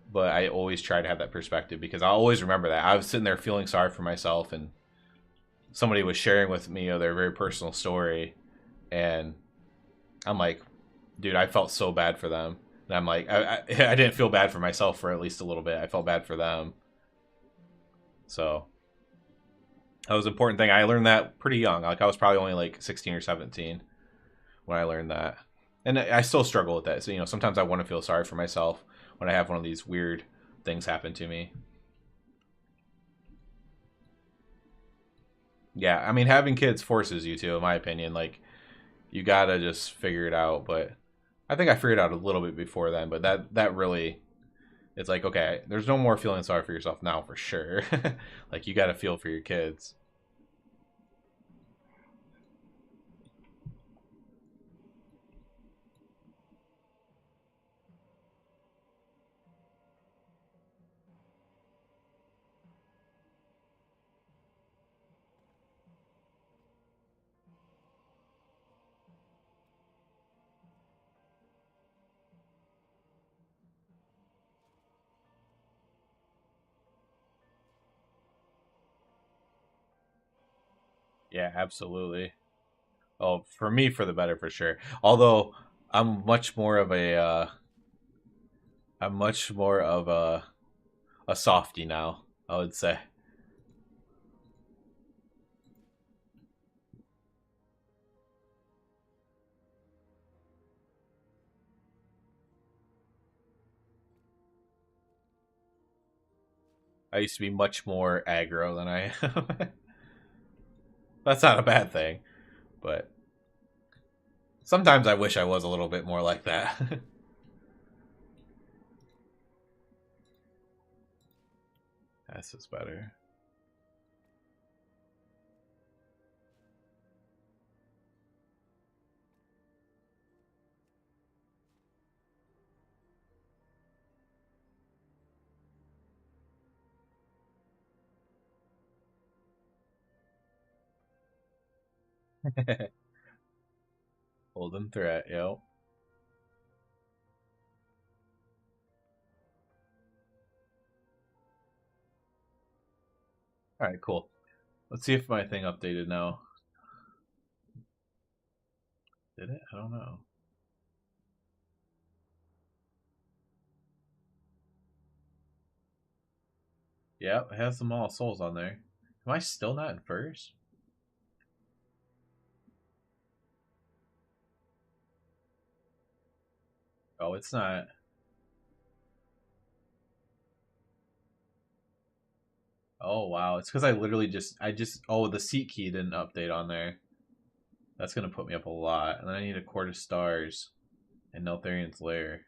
but I always try to have that perspective because I always remember that. I was sitting there feeling sorry for myself, and somebody was sharing with me their very personal story, and I'm like, dude, I felt so bad for them. And I'm like, I didn't feel bad for myself for at least a little bit. I felt bad for them. So that was an important thing. I learned that pretty young. Like I was probably only like 16 or 17 when I learned that. And I still struggle with that. So, sometimes I want to feel sorry for myself when I have one of these weird things happen to me. Yeah, I mean, having kids forces you to, in my opinion. Like, you gotta just figure it out. But I think I figured it out a little bit before then. But that really, it's like, okay, there's no more feeling sorry for yourself now for sure. Like, you gotta feel for your kids. Yeah, absolutely. Oh, for me, for the better, for sure. Although I'm much more of I'm much more of a softy now, I would say. I used to be much more aggro than I am. That's not a bad thing, but sometimes I wish I was a little bit more like that. This is better. Golden threat, yo. Alright, cool. Let's see if my thing updated now. Did it? I don't know. Yep, it has them all souls on there. Am I still not in first? Oh, it's not. Oh wow, it's because I literally oh, the seat key didn't update on there. That's gonna put me up a lot, and then I need a Court of Stars and Neltharian's Lair.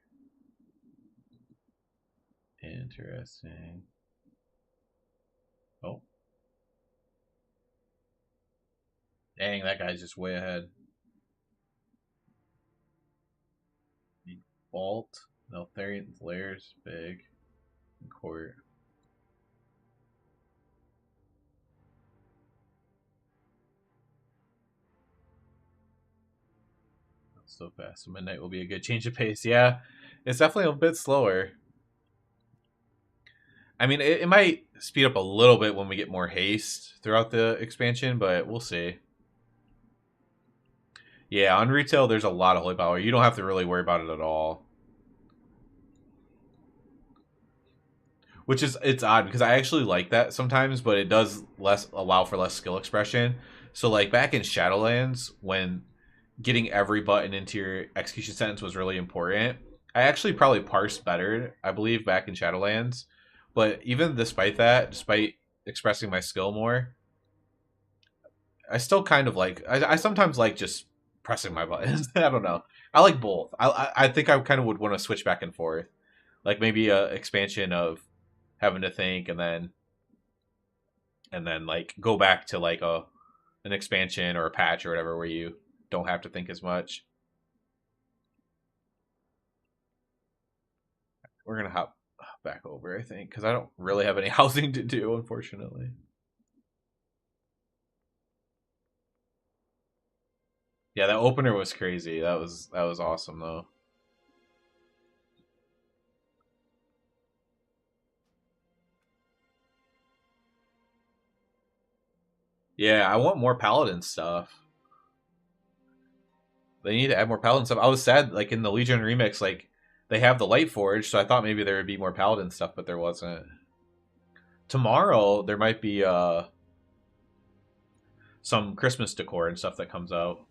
Interesting. Oh, dang, that guy's just way ahead. The Vault, Neltharian's Lair's big, and Court. Not so fast. So Midnight will be a good change of pace. Yeah, it's definitely a bit slower. I mean, it might speed up a little bit when we get more haste throughout the expansion, but we'll see. Yeah, on retail, there's a lot of holy power. You don't have to really worry about it at all. Which is, it's odd because I actually like that sometimes, but it does less allow for less skill expression. So like back in Shadowlands, when getting every button into your execution sentence was really important, I actually probably parsed better, I believe, back in Shadowlands. But even despite that, despite expressing my skill more, I still kind of like. I sometimes like just pressing my buttons. I don't know. I like both. I think I kind of would want to switch back and forth, like maybe a expansion of having to think, and then like go back to like an expansion or a patch or whatever where you don't have to think as much. We're gonna hop back over, I think, because I don't really have any housing to do, unfortunately. Yeah, that opener was crazy. That was awesome though. Yeah, I want more paladin stuff. They need to add more paladin stuff. I was sad, like in the Legion remix, like they have the Light Forge, so I thought maybe there would be more Paladin stuff, but there wasn't. Tomorrow there might be some Christmas decor and stuff that comes out.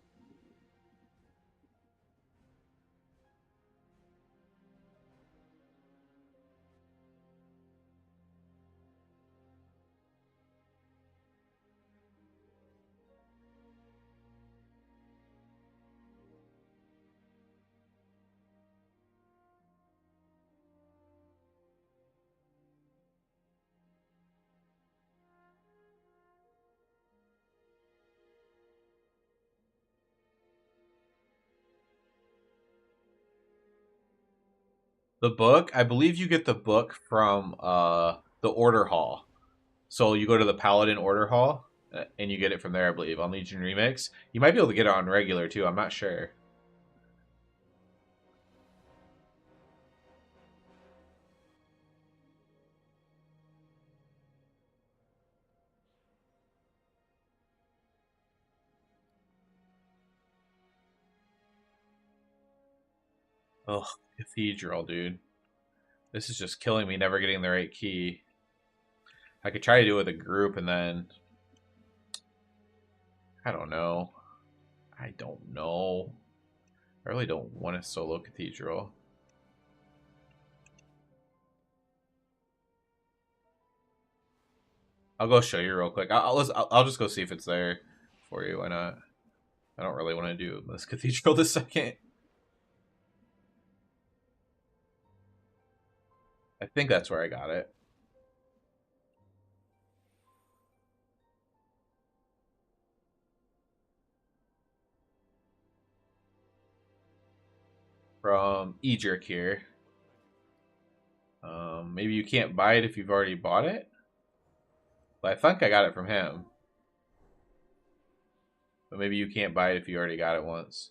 The book, I believe you get the book from the Order Hall. So you go to the Paladin Order Hall and you get it from there, I believe, on Legion Remix. You might be able to get it on regular too, I'm not sure. Ugh, Cathedral, dude. This is just killing me, never getting the right key. I could try to do it with a group and then... I don't know. I don't know. I really don't want a solo Cathedral. I'll go show you real quick. I'll just go see if it's there for you. Why not? I don't really want to do this Cathedral this second. I think that's where I got it. From Ejerk here. Maybe you can't buy it if you've already bought it? But I think I got it from him. But maybe you can't buy it if you already got it once.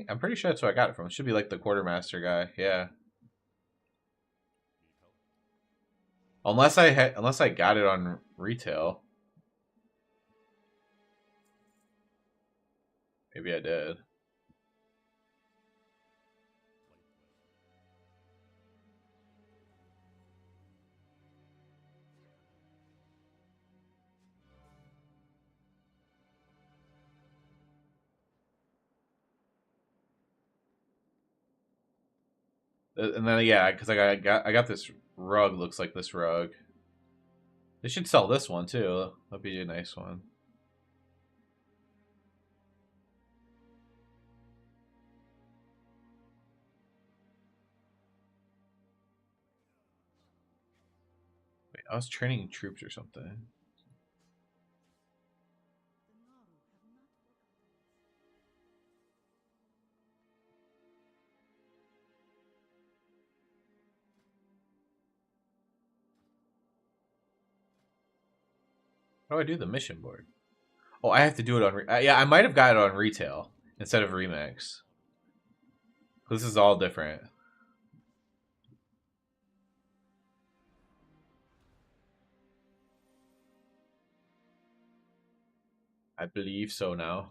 I'm pretty sure that's who I got it from. It should be like the quartermaster guy. Yeah. Unless I got it on retail. Maybe I did. And then yeah, because I got this rug. Looks like this rug. They should sell this one too. That'd be a nice one. Wait, I was training troops or something. How do I do the mission board? Oh, I have to do it on... yeah, I might have got it on retail instead of remix. This is all different. I believe so now.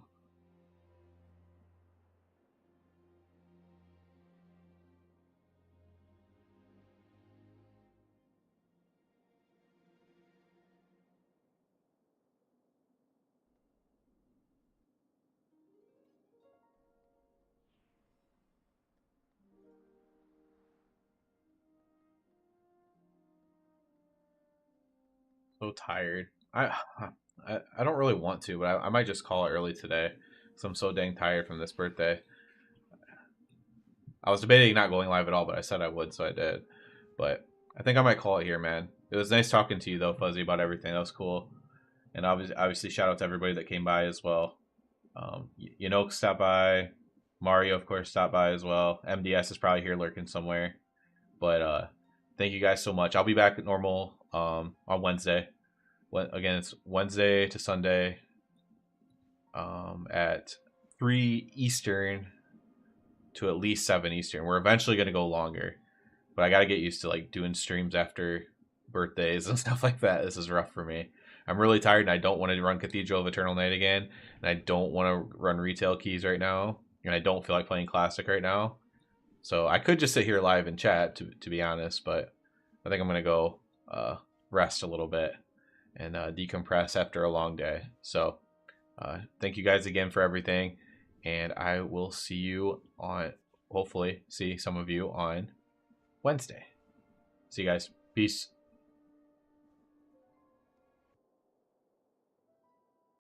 So tired. I don't really want to, but I might just call it early today because I'm so dang tired from this birthday. I was debating not going live at all, but I said I would, so I did. But I think I might call it here, man. It was nice talking to you, though, Fuzzy, about everything. That was cool. And obviously shout out to everybody that came by as well. Yanoke stopped by. Mario, of course, stopped by as well. MDS is probably here lurking somewhere. But thank you guys so much. I'll be back at normal on Wednesday. Again, it's Wednesday to Sunday at 3 Eastern to at least 7 Eastern. We're eventually going to go longer. But I got to get used to like doing streams after birthdays and stuff like that. This is rough for me. I'm really tired and I don't want to run Cathedral of Eternal Night again, and I don't want to run Retail Keys right now, and I don't feel like playing Classic right now. So I could just sit here live and chat, to be honest, but I think I'm going to go rest a little bit and decompress after a long day. So thank you guys again for everything, and I will see you on, hopefully see some of you on Wednesday. See you guys. Peace.